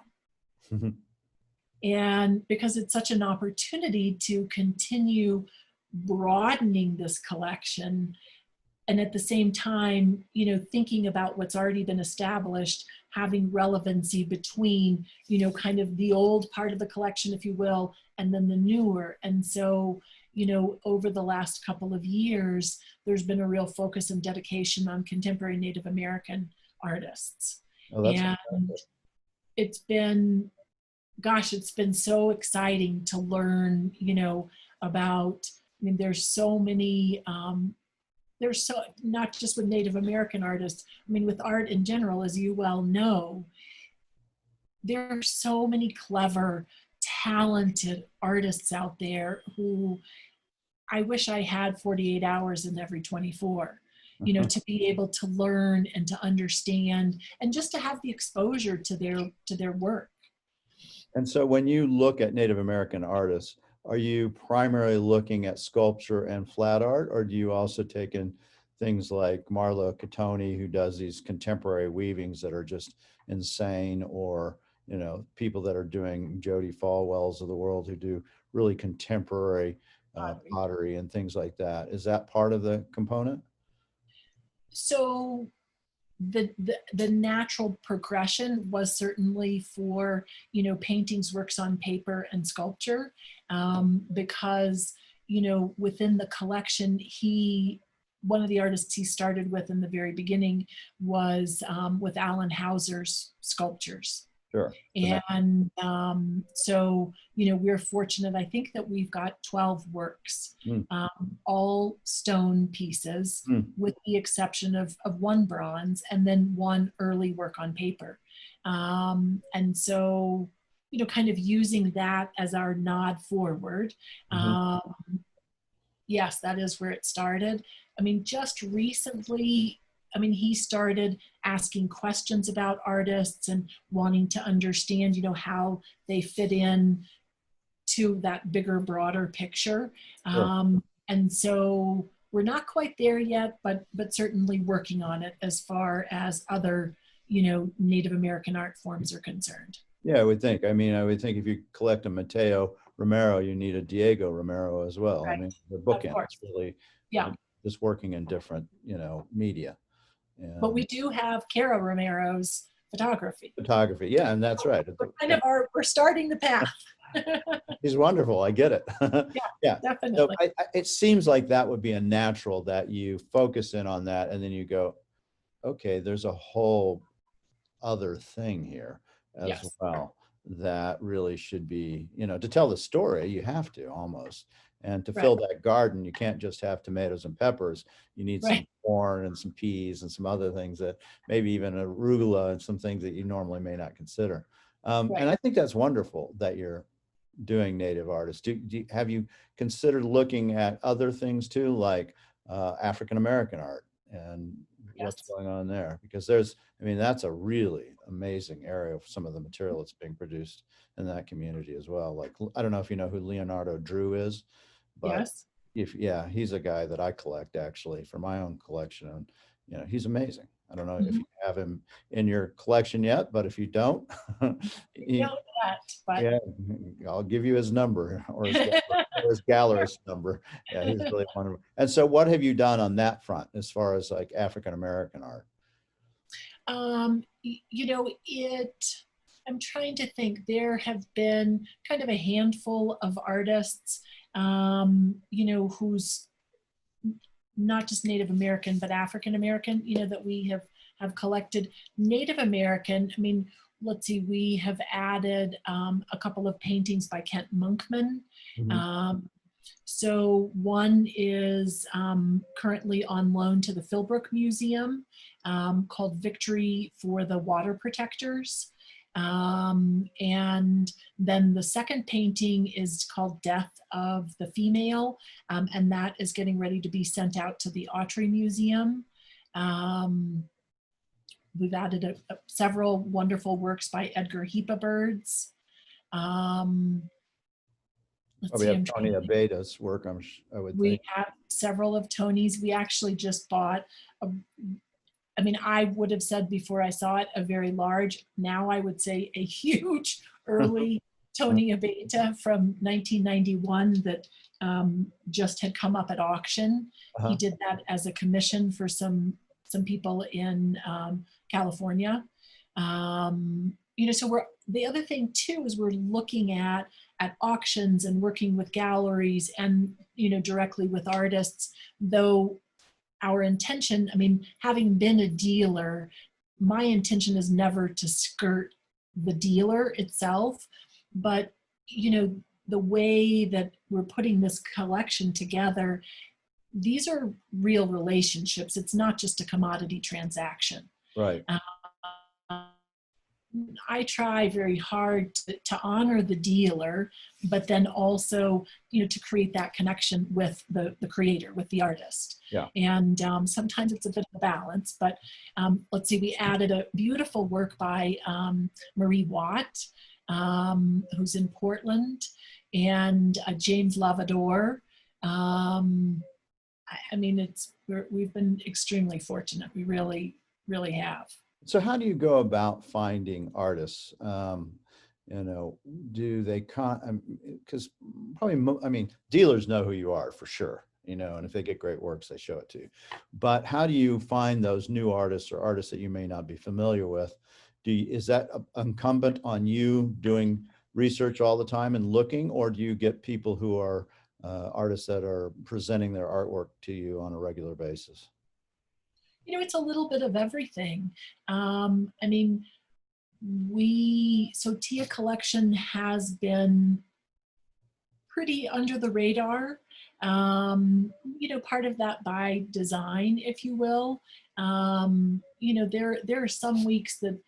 A: And because it's such an opportunity to continue broadening this collection, and at the same time, thinking about what's already been established, having relevancy between, kind of the old part of the collection, if you will, and then the newer. And so, over the last couple of years, there's been a real focus and dedication on contemporary Native American artists.
B: Oh, that's
A: and
B: fantastic.
A: It's been, gosh, it's been so exciting to learn, about, I mean, there's so many, there's so, not just with Native American artists, I mean, with art in general, as you well know, there are so many clever, talented artists out there who I wish I had 48 hours in every 24, to be able to learn and to understand and just to have the exposure to their work.
B: And so when you look at Native American artists, are you primarily looking at sculpture and flat art, or do you also take in things like Marlo Catoni, who does these contemporary weavings that are just insane, or people that are doing Jody Falwells of the world who do really contemporary pottery and things like that? Is that part of the component?
A: So the natural progression was certainly for paintings, works on paper, and sculpture, because within the collection, one of the artists he started with in the very beginning was with Alan Hauser's sculptures.
B: Sure.
A: And so, we're fortunate. I think that we've got 12 works,
B: Mm,
A: all stone pieces,
B: mm,
A: with the exception of one bronze and then one early work on paper. And so, kind of using that as our nod forward.
B: mhm.
A: Um, yes, that is where it started. I mean, just recently, he started asking questions about artists and wanting to understand, how they fit in to that bigger, broader picture.
B: Sure.
A: And so we're not quite there yet, but certainly working on it as far as other, Native American art forms are concerned.
B: Yeah, I would think. I mean, I would think if you collect a Mateo Romero, you need a Diego Romero as well. I
A: Right.
B: mean, the
A: Of
B: bookend
A: course.
B: is really
A: Yeah.
B: just working in different, media
A: But
B: and
A: we do have Cara Romero's photography.
B: photography. Yeah, and that's right.
A: We're starting the path.
B: He's wonderful. I get it.
A: Yeah,
B: Yeah. So
A: definitely.
B: it seems like that would be a natural that you focus in on that and then you go, okay, there's a whole other thing here as
A: Yes.
B: well that really should be, to tell the story, you have to almost. And to
A: Right.
B: fill that garden, you can't just have tomatoes and peppers. You need some
A: Right.
B: corn and some peas and some other things that maybe even arugula and some things that you normally may not consider.
A: Right.
B: And I think that's wonderful that you're doing native artists. Have you considered looking at other things too, like African American art and what's
A: Yes.
B: going on there? Because that's a really amazing area of some of the material that's being produced in that community as well. Like, I don't know if you know who Leonardo Drew is, but
A: Yes.
B: he's a guy that I collect actually for my own collection. And, he's amazing. I don't know if
A: Mhm.
B: you have him in your collection yet, but if you don't,
A: We know that, but
B: yeah, I'll give you his number or his gallerist number. Yeah, he's really wonderful. And so what have you done on that front as far as like African American art?
A: I'm trying to think. There have been kind of a handful of artists, who's not just Native American, but African American, that we have collected. Native American, let's see, we have added a couple of paintings by Kent Monkman.
B: Mhm.
A: So one is currently on loan to the Philbrook Museum, called Victory for the Water Protectors. And then the second painting is called Death of the Female, and that is getting ready to be sent out to the Autry Museum. We've added several wonderful works by Edgar Heapabirds. Let's
B: We
A: see,
B: have
A: I'm trying
B: Tony
A: to think.
B: Abeda's work, I would
A: We
B: think.
A: have several of Tony's. We actually just bought I would have said before I saw it a very large, now I would say a huge early Tony Abeta from 1991 that just had come up at auction. He
B: Uh-huh.
A: did that as a commission for some people in California. So the other thing too is we're looking at auctions and working with galleries and directly with artists, though our intention, having been a dealer, my intention is never to skirt the dealer itself, but the way that we're putting this collection together, these are real relationships. It's not just a commodity transaction.
B: Right.
A: I try very hard to honor the dealer, but then also, to create that connection with the creator, with the artist.
B: Yeah.
A: And sometimes it's a bit of a balance, but let's see, we added a beautiful work by Marie Watt, who's in Portland, and James Lavador. We've been extremely fortunate. We really, really have.
B: So how do you go about finding artists? Do they because probably, dealers know who you are for sure, and if they get great works, they show it to you. But how do you find those new artists or artists that you may not be familiar with? Is that incumbent on you doing research all the time and looking, or do you get people who are artists that are presenting their artwork to you on a regular basis?
A: It's a little bit of everything. We so Tia collection has been pretty under the radar. Part of that by design, if you will. There are some weeks that,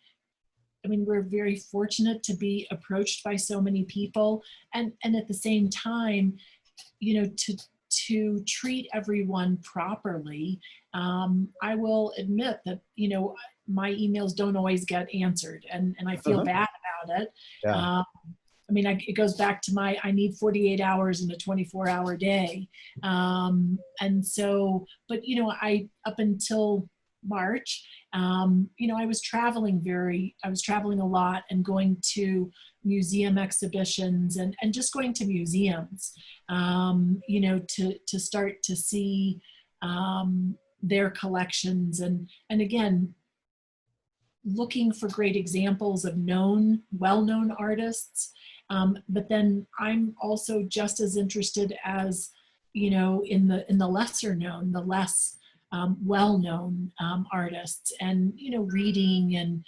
A: we're very fortunate to be approached by so many people, and at the same time, to treat everyone properly. I will admit that, my emails don't always get answered, and I feel bad about it.
B: Yeah.
A: It goes back to I need 48 hours in a 24-hour day. And so, but, up until March, I was traveling a lot and going to museum exhibitions and just going to museums, to start to see their collections. And again, looking for great examples of well-known artists. But then I'm also just as interested as, in the lesser known, the less well-known artists, and, reading and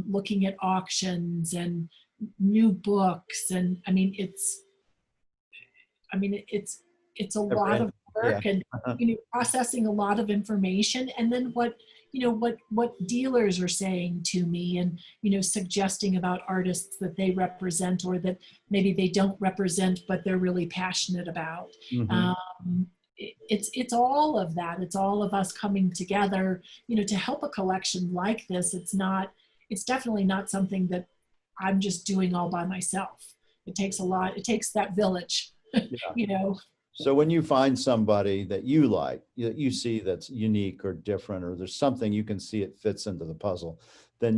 A: looking at auctions and new books. And it's a lot of work,
B: Yeah.
A: and, processing a lot of information, and then what dealers are saying to me, and, suggesting about artists that they represent or that maybe they don't represent, but they're really passionate about. It's all of that. It's all of us coming together, to help a collection like this. It's definitely not something that I'm just doing all by myself. It takes a lot. It takes that village,
B: Yeah. So when you find somebody that you like, you see that's unique or different, or there's something you can see it fits into the puzzle, then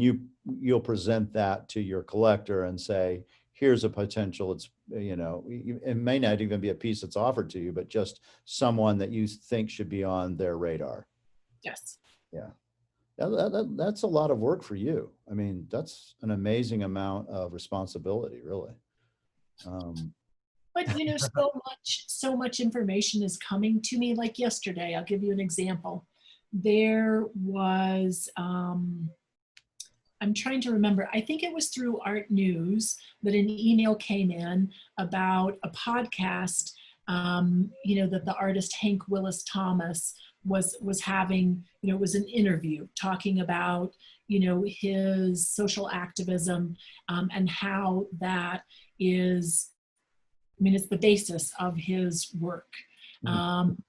B: you'll present that to your collector and say, here's a potential. It's, it may not even be a piece that's offered to you, but just someone that you think should be on their radar.
A: Yes.
B: Yeah. That's a lot of work for you. That's an amazing amount of responsibility, really.
A: But, so much information is coming to me. Like yesterday, I'll give you an example. There was, I'm trying to remember, I think it was through Art News that an email came in about a podcast, that the artist Hank Willis Thomas was having, it was an interview talking about, his social activism, and how that is, it's the basis of his work.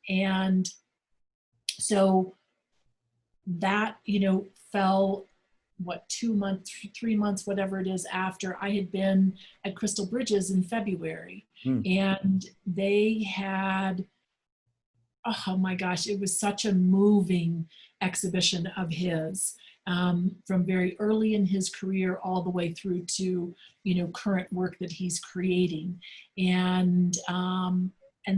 A: And so that, fell, 2 months, 3 months, whatever it is, after I had been at Crystal Bridges in February. And they had, oh my gosh, it was such a moving exhibition of his, from very early in his career all the way through to, current work that he's creating. And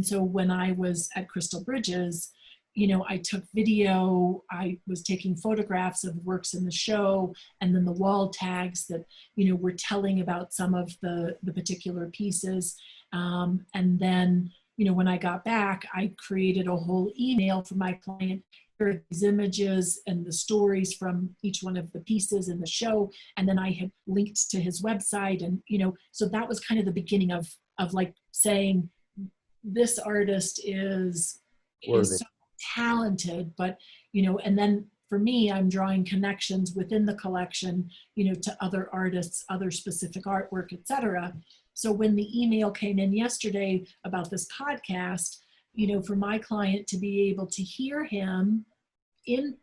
A: so when I was at Crystal Bridges, I took video, I was taking photographs of works in the show, and then the wall tags that, were telling about some of the particular pieces. And then, when I got back, I created a whole email for my client. Here are these images and the stories from each one of the pieces in the show. And then I had linked to his website. And, so that was kind of the beginning of like saying, this artist is so talented, but, and then for me, I'm drawing connections within the collection, to other artists, other specific artwork, etc. So when the email came in yesterday about this podcast, for my client to be able to hear him in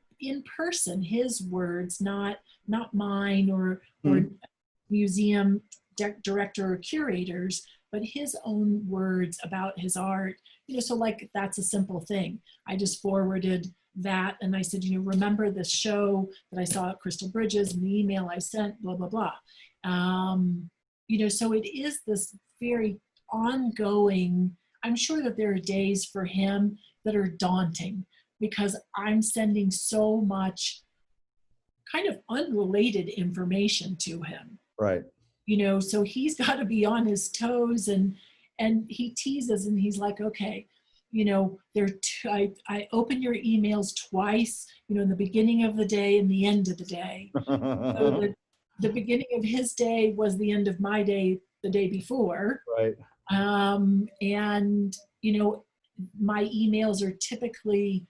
A: person, his words, not mine or museum director or curators, but his own words about his art, so like that's a simple thing. I just forwarded that and I said, remember this show that I saw at Crystal Bridges and the email I sent, blah, blah, blah. So it is this very ongoing, I'm sure that there are days for him that are daunting because I'm sending so much kind of unrelated information to him.
B: Right.
A: So he's got to be on his toes, and he teases and he's like, okay, I open your emails twice, in the beginning of the day and the end of the day. So the beginning of his day was the end of my day the day before.
B: Right.
A: And, you know, my emails are typically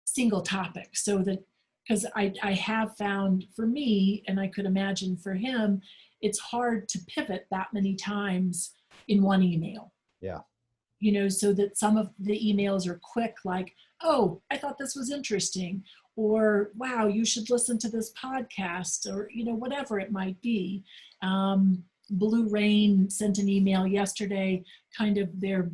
A: single topic, so that, because I have found for me, and I could imagine for him, it's hard to pivot that many times in one email.
B: Yeah.
A: You know, so that some of the emails are quick, like, oh, I thought this was interesting, or wow, you should listen to this podcast, or, you know, whatever it might be. Blue Rain sent an email yesterday, kind of their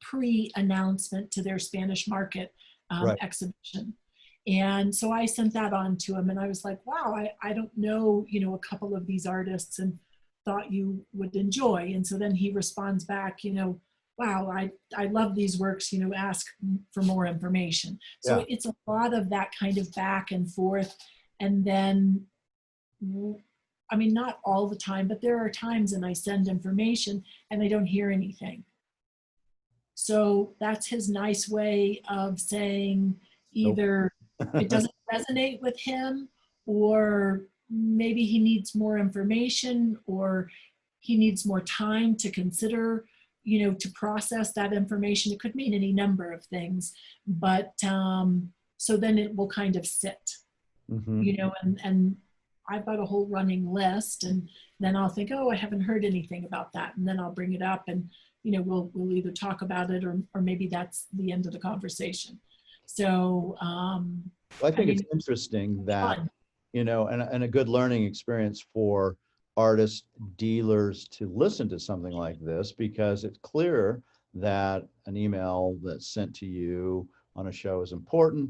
A: pre-announcement to their Spanish market
B: Right.
A: exhibition. And so I sent that on to him, and I was like, wow, I don't know, you know, a couple of these artists, and thought you would enjoy. And so then he responds back, you know, wow, I love these works, you know, ask for more information. So
B: Yeah.
A: it's a lot of that kind of back and forth. And then, I mean, not all the time, but there are times and I send information and I don't hear anything. So that's his nice way of saying either it doesn't resonate with him, or maybe he needs more information, or he needs more time to consider, you know, to process that information. It could mean any number of things, but so then it will kind of sit, you know, and I've got a whole running list, and then I'll think, oh, I haven't heard anything about that, and then I'll bring it up, and you know, we'll either talk about it, or maybe that's the end of the conversation. So
B: Well, I think it's interesting that,
A: fun.
B: you know, and a good learning experience for artists, dealers to listen to something like this, because it's clear that an email that's sent to you on a show is important.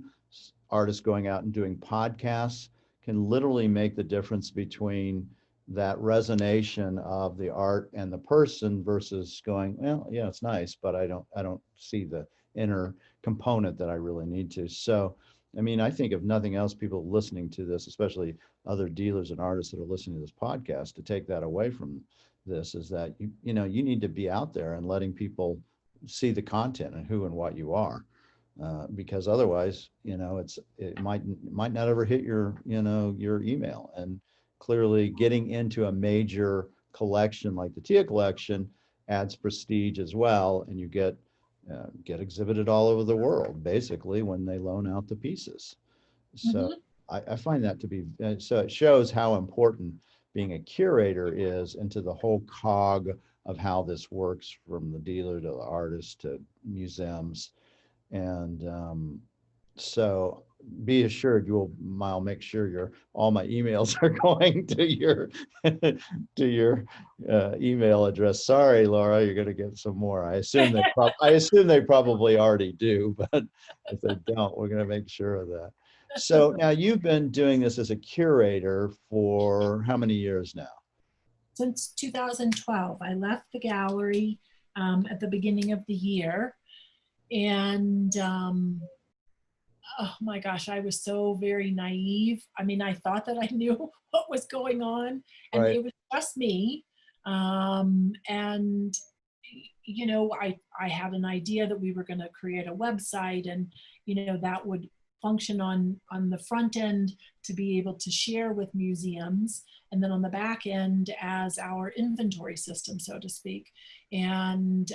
B: Artists going out and doing podcasts can literally make the difference between that resonation of the art and the person versus going, well, yeah, it's nice, but I don't see the inner component that I really need to. So, I mean, I think if nothing else, people listening to this, especially other dealers and artists that are listening to this podcast, to take that away from this is that you know, you need to be out there and letting people see the content and who and what you are. Because otherwise, you know, it might not ever hit your, you know, your email. And clearly getting into a major collection like the Tia collection adds prestige as well, and you get exhibited all over the world basically when they loan out the pieces. So I find that to be, so it shows how important being a curator is into the whole cog of how this works, from the dealer to the artist to museums. And so be assured I'll make sure all my emails are going to your to your email address. Sorry, Laura, you're going to get some more. I assume they probably already do, but if they don't, we're going to make sure of that. So now you've been doing this as a curator for how many years now?
A: Since 2012. I left the gallery at the beginning of the year. And oh my gosh, I was so very naive. I mean, I thought that I knew what was going on, and
B: Right.
A: it was just me. And you know, I had an idea that we were going to create a website, and you know, that would function on the front end to be able to share with museums, and then on the back end as our inventory system, so to speak. And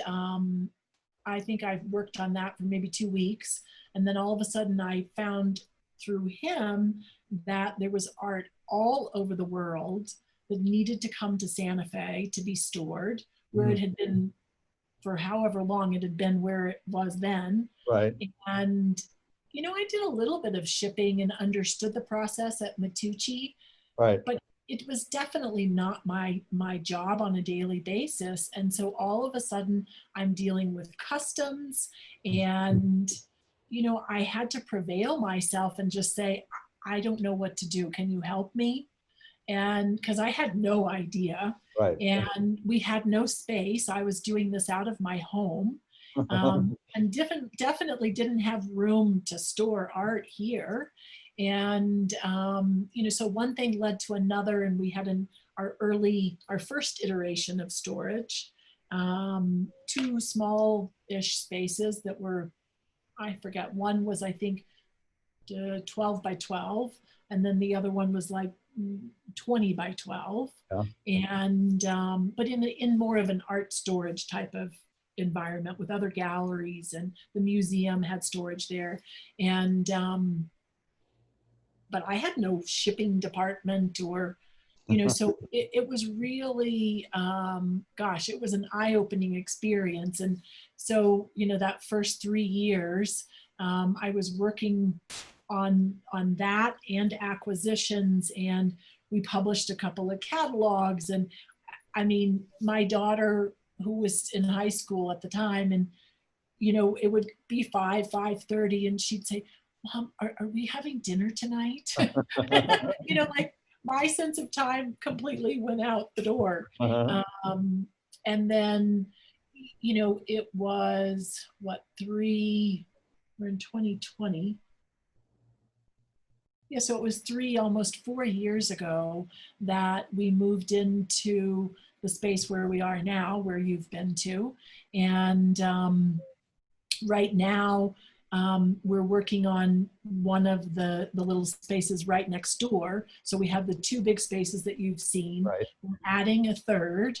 A: I think I've worked on that for maybe 2 weeks. And then all of a sudden I found through him that there was art all over the world that needed to come to Santa Fe to be stored, where it had been for however long it had been where it was then.
B: Right.
A: And, you know, I did a little bit of shipping and understood the process at Matucci,
B: Right.
A: but it was definitely not my job on a daily basis. And so all of a sudden I'm dealing with customs, and, you know, I had to prevail myself and just say, I don't know what to do. Can you help me? And because I had no idea,
B: Right.
A: and we had no space. I was doing this out of my home, and definitely didn't have room to store art here. And you know, so one thing led to another, and we had our first iteration of storage, 2 small-ish spaces that were, I forget, one was I think 12 by 12, and then the other one was like 20 by 12.
B: Yeah.
A: And, but in more of an art storage type of environment with other galleries, and the museum had storage there. And, but I had no shipping department or, so it was really, gosh, it was an eye-opening experience. And so, that first 3 years, I was working on that and acquisitions, and we published a couple of catalogs. And I mean, my daughter, who was in high school at the time, and it would be 5:30, and she'd say, "Mom, are we having dinner tonight?" Like my sense of time completely went out the door.
B: Uh-huh.
A: And then, it was we're in 2020. Yeah, so it was almost 4 years ago that we moved into the space where we are now, where you've been to. And right now, we're working on one of the little spaces right next door. So we have the two big spaces that you've seen.
B: Right.
A: We're adding a third,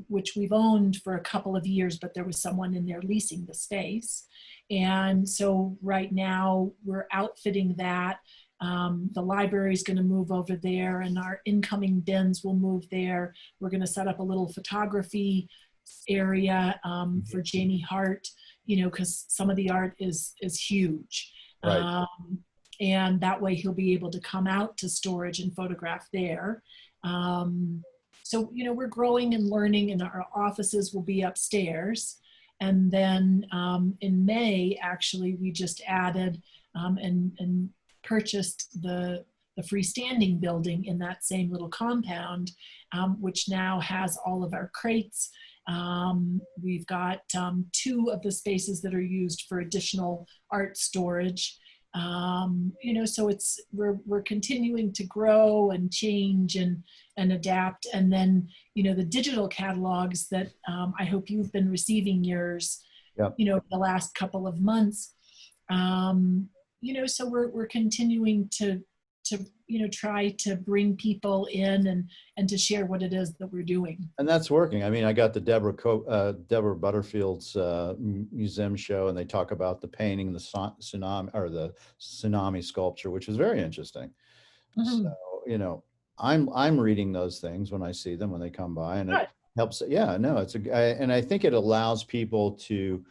A: which we've owned for a couple of years, but there was someone in there leasing the space. And so right now we're outfitting that. The library is going to move over there, and our incoming bins will move there. We're going to set up a little photography area for Jamie Hart, because some of the art is huge.
B: Right.
A: And that way he'll be able to come out to storage and photograph there. So, we're growing and learning, and our offices will be upstairs. And then in May, actually, we just added and purchased the freestanding building in that same little compound, which now has all of our crates. We've got two of the spaces that are used for additional art storage. So we're continuing to grow and change and adapt. And then, the digital catalogs that I hope you've been receiving yours,
B: Yep.
A: The last couple of months. So we're continuing to try to bring people in and to share what it is that we're doing.
B: And that's working. I mean, I got the Deborah Butterfield's museum show, and they talk about the painting, the tsunami sculpture, which is very interesting. Mm-hmm. So, I'm reading those things when I see them, when they come by, and it helps. Yeah, no, and I think it allows people to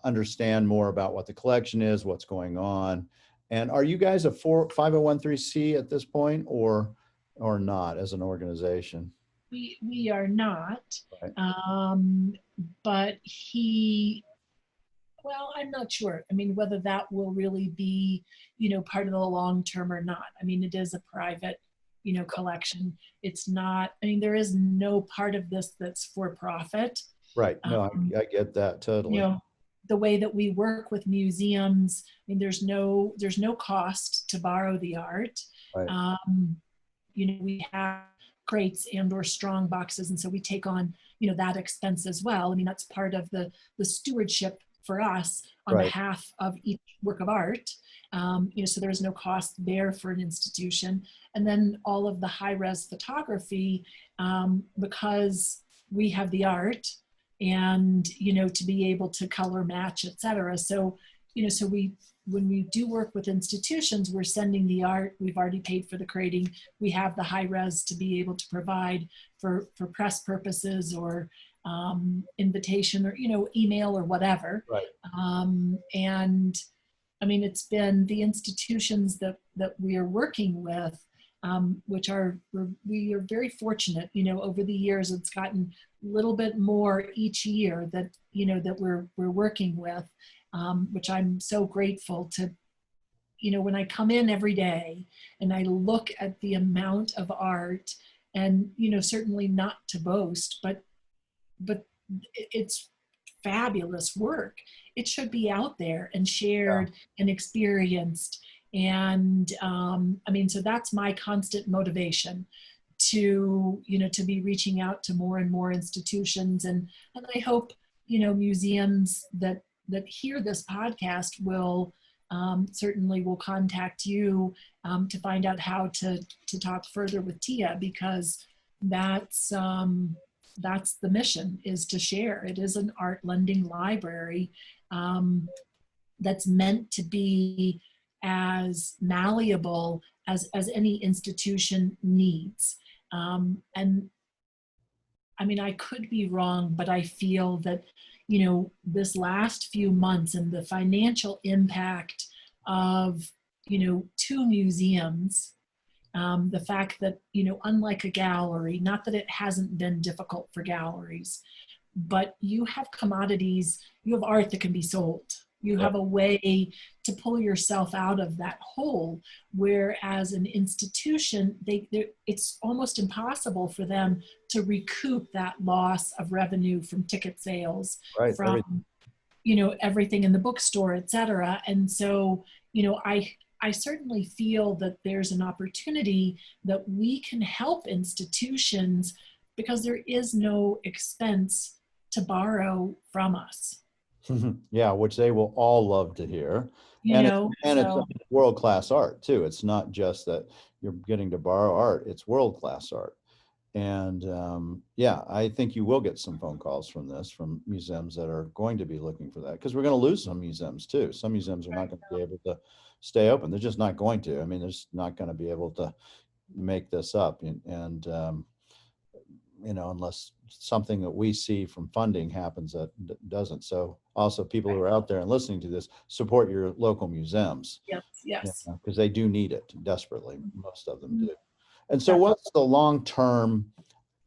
B: understand more about what the collection is, what's going on. And are you guys a 501(c) at this point, or not as an organization?
A: We are not,
B: right.
A: But I'm not sure. I mean, whether that will really be, part of the long term or not. I mean, it is a private, collection. It's not. I mean, there is no part of this that's for profit.
B: Right. No, I get that totally.
A: The way that we work with museums, I mean, there's no cost to borrow the art.
B: Right.
A: We have crates and or strong boxes, and so we take on that expense as well. I mean, that's part of the stewardship for us on behalf of each work of art. So there's no cost there for an institution. And then all of the high-res photography, because we have the art, and to be able to color match, et cetera. So when we do work with institutions, we're sending the art. We've already paid for the crating. We have the high res to be able to provide for press purposes or invitation or email or whatever.
B: Right.
A: And I mean, it's been the institutions that we are working with, which we are very fortunate. Over the years, it's gotten a little bit more each year that that we're working with, which I'm so grateful to. When I come in every day and I look at the amount of art, and certainly not to boast, but it's fabulous work. It should be out there and shared and experienced. And I mean, so that's my constant motivation to be reaching out to more and more institutions, and I hope museums that hear this podcast will certainly will contact you to find out how to talk further with Tia, because that's the mission, is to share. It is an art lending library that's meant to be as malleable as any institution needs. And I mean, I could be wrong, but I feel that, this last few months and the financial impact of, two museums, the fact that, unlike a gallery, not that it hasn't been difficult for galleries, but you have commodities, you have art that can be sold. You have a way to pull yourself out of that hole, whereas an institution, it's almost impossible for them to recoup that loss of revenue from ticket sales,
B: Right.
A: from everything in the bookstore, et cetera. And so, I certainly feel that there's an opportunity that we can help institutions, because there is no expense to borrow from us.
B: Yeah, which they will all love to hear. It's world-class art too. It's not just that you're getting to borrow art, it's world-class art. And yeah, I think you will get some phone calls from museums that are going to be looking for that, because we're going to lose some museums too. Some museums are not going to be able to stay open. They're just not going to. I mean, they're just not going to be able to make this up. And unless something that we see from funding happens that doesn't. So also, people who are out there and listening to this, support your local museums.
A: Yes.
B: Because they do need it desperately. Most of them do. And so what's the long-term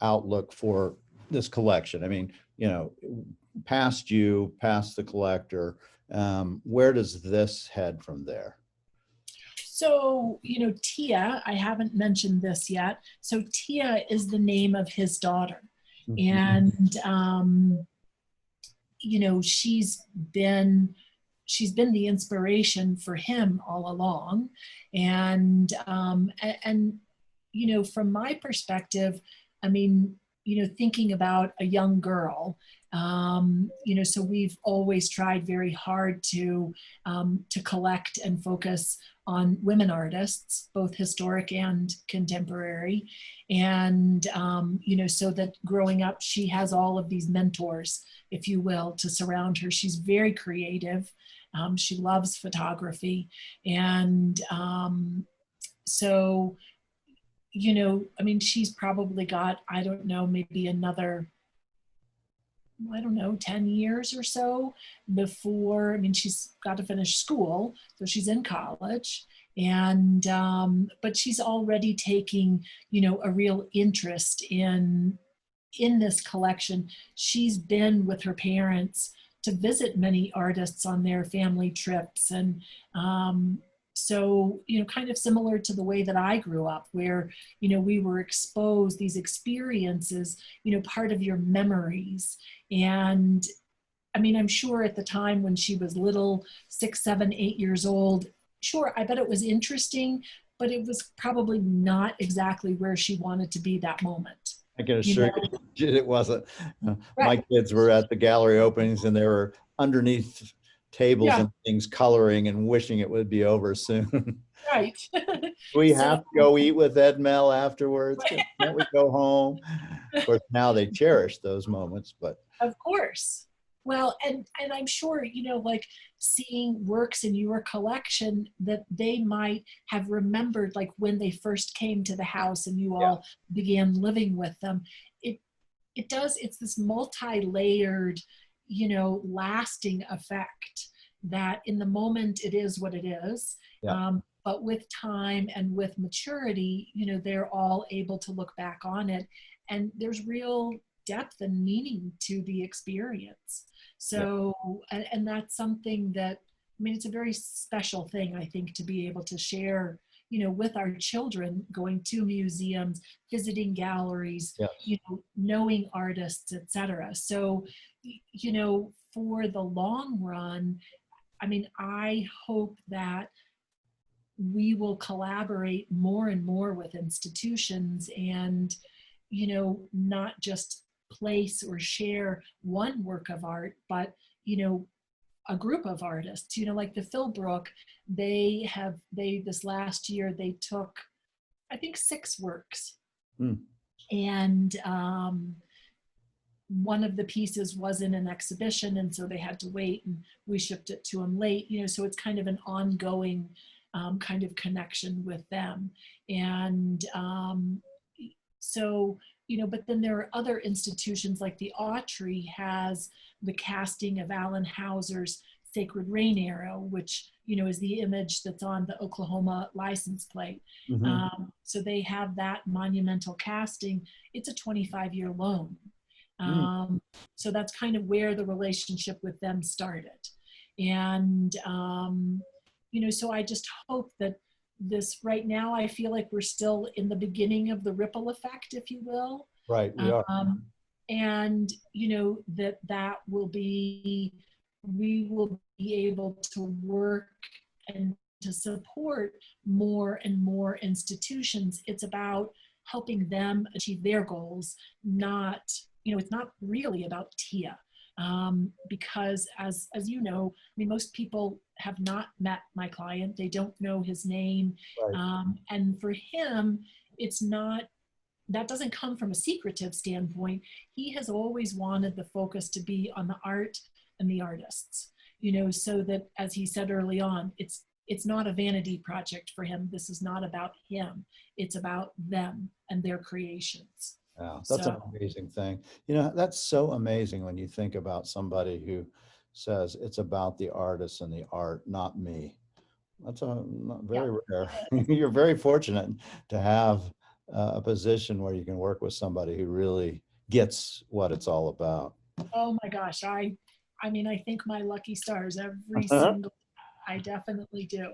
B: outlook for this collection? I mean, past the collector, where does this head from there?
A: So, Tia, I haven't mentioned this yet. So Tia is the name of his daughter. And, she's been the inspiration for him all along. And from my perspective, I mean, thinking about a young girl, so we've always tried very hard to collect and focus on women artists, both historic and contemporary. And, so that growing up, she has all of these mentors, if you will, to surround her. She's very creative. She loves photography. And so, I mean, she's probably got, I don't know, maybe another, 10 years or so before, I mean, she's got to finish school, so she's in college. And, but she's already taking, a real interest in this collection. She's been with her parents to visit many artists on their family trips. And, so, kind of similar to the way that I grew up, where, we were exposed, these experiences, part of your memories. And I mean, I'm sure at the time when she was little, 6, 7, 8 years old, sure, I bet it was interesting, but it was probably not exactly where she wanted to be that moment.
B: I can assure you it wasn't. My kids were at the gallery openings and they were underneath tables and things coloring and wishing it would be over soon.
A: Right.
B: We have to go eat with Ed Mel afterwards. Can't we go home? Of course, now they cherish those moments, but.
A: Of course. Well, and I'm sure, like seeing works in your collection that they might have remembered, like when they first came to the house and you all began living with them. It's this multi-layered, lasting effect that in the moment it is what it is. But with time and with maturity, they're all able to look back on it, and there's real depth and meaning to the experience. So, and that's something that, I mean, it's a very special thing, I think, to be able to share, with our children, going to museums, visiting galleries, knowing artists, etc. So, for the long run, I mean, I hope that we will collaborate more and more with institutions and, not just place or share one work of art, but, a group of artists, like the Philbrook, this last year, they took, I think, 6 works.
B: Mm.
A: And one of the pieces was in an exhibition, and so they had to wait, and we shipped it to them late, so it's kind of an ongoing kind of connection with them. And so, but then there are other institutions, like the Autry has the casting of Alan Hauser's Sacred Rain Arrow, which, is the image that's on the Oklahoma license plate.
B: Mm-hmm.
A: So they have that monumental casting. It's a 25-year loan.
B: Mm.
A: So that's kind of where the relationship with them started. And, so I just hope that this, right now, I feel like we're still in the beginning of the ripple effect, if you will.
B: Right, we are.
A: And, that we will be able to work and to support more and more institutions. It's about helping them achieve their goals, not, it's not really about TIA. Because as you know, most people have not met my client. They don't know his name.
B: Right.
A: And for him, it's not, that doesn't come from a secretive standpoint. He has always wanted the focus to be on the art and the artists, so that, as he said early on, it's not a vanity project for him. This is not about him. It's about them and their creations.
B: Yeah, that's an amazing thing. That's so amazing when you think about somebody who says it's about the artist and the art, not me. That's very rare. You're very fortunate to have a position where you can work with somebody who really gets what it's all about.
A: Oh my gosh, I think my lucky stars every single. I definitely do.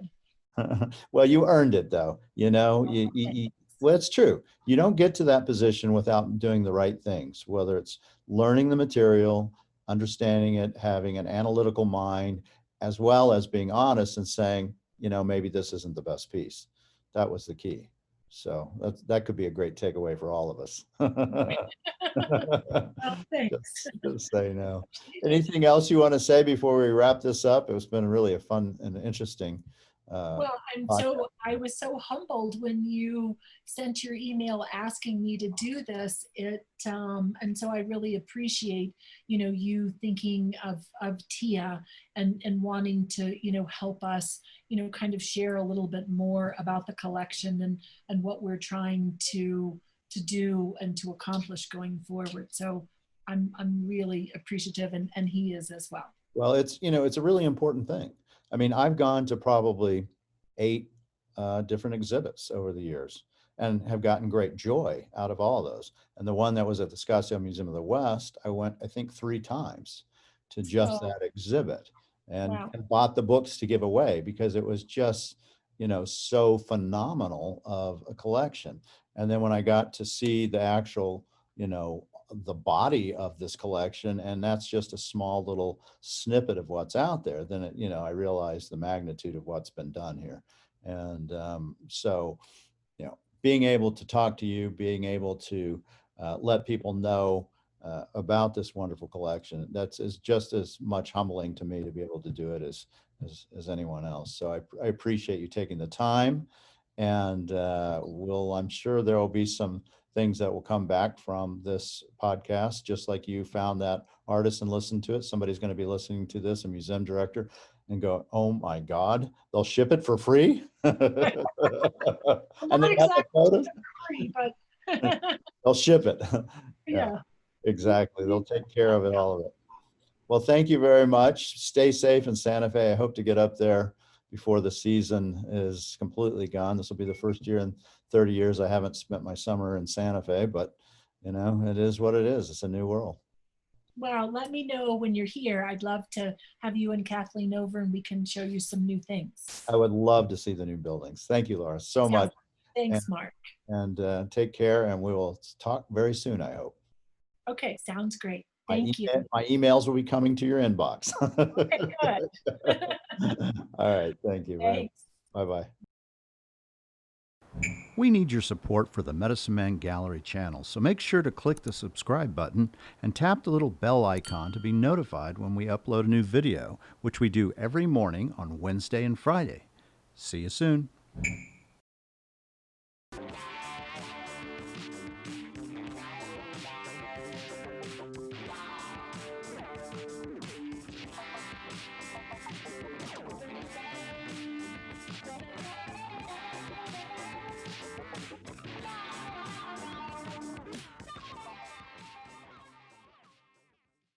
B: Well, you earned it, though. Well, it's true. You don't get to that position without doing the right things, whether it's learning the material, understanding it, having an analytical mind, as well as being honest and saying, maybe this isn't the best piece. That was the key. So that could be a great takeaway for all of us.
A: Well, thanks.
B: Just say no. Anything else you want to say before we wrap this up? It's been really a fun and interesting.
A: Well, I was so humbled when you sent your email asking me to do this. And so I really appreciate, you thinking of Tia and wanting to, help us, kind of share a little bit more about the collection and what we're trying to do and to accomplish going forward. So I'm really appreciative, and he is as well.
B: Well, it's a really important thing. I mean, I've gone to probably 8 different exhibits over the years and have gotten great joy out of all of those. And the one that was at the Scottsdale Museum of the West, I went, I think, 3 times to just that exhibit and bought the books to give away because it was just, so phenomenal of a collection. And then when I got to see the actual, the body of this collection, and that's just a small little snippet of what's out there, then I realized the magnitude of what's been done here. And so being able to talk to you, being able to let people know about this wonderful collection, is just as much humbling to me to be able to do it as anyone else. So I appreciate you taking the time, and I'm sure there will be some things that will come back from this podcast, just like you found that artist and listened to it. Somebody's going to be listening to this, a museum director, and go, "Oh my God, they'll ship it for free." And
A: not exactly for free, but
B: they'll ship it.
A: Yeah,
B: exactly. They'll take care of it, all of it. Well, thank you very much. Stay safe in Santa Fe. I hope to get up there before the season is completely gone. This will be the first year in 30 years I haven't spent my summer in Santa Fe, but it is what it is. It's a new world.
A: Well, let me know when you're here. I'd love to have you and Kathleen over, and we can show you some new things.
B: I would love to see the new buildings. Thank you, Laura, so much.
A: Thanks, Mark.
B: And take care, and we will talk very soon, I hope.
A: Okay, sounds great. Thank you.
B: My emails will be coming to your inbox.
A: Okay, good.
B: All right, thank you.
A: Thanks.
B: Bye-bye. We need your support for the Medicine Man Gallery channel, so make sure to click the subscribe button and tap the little bell icon to be notified when we upload a new video, which we do every morning on Wednesday and Friday. See you soon.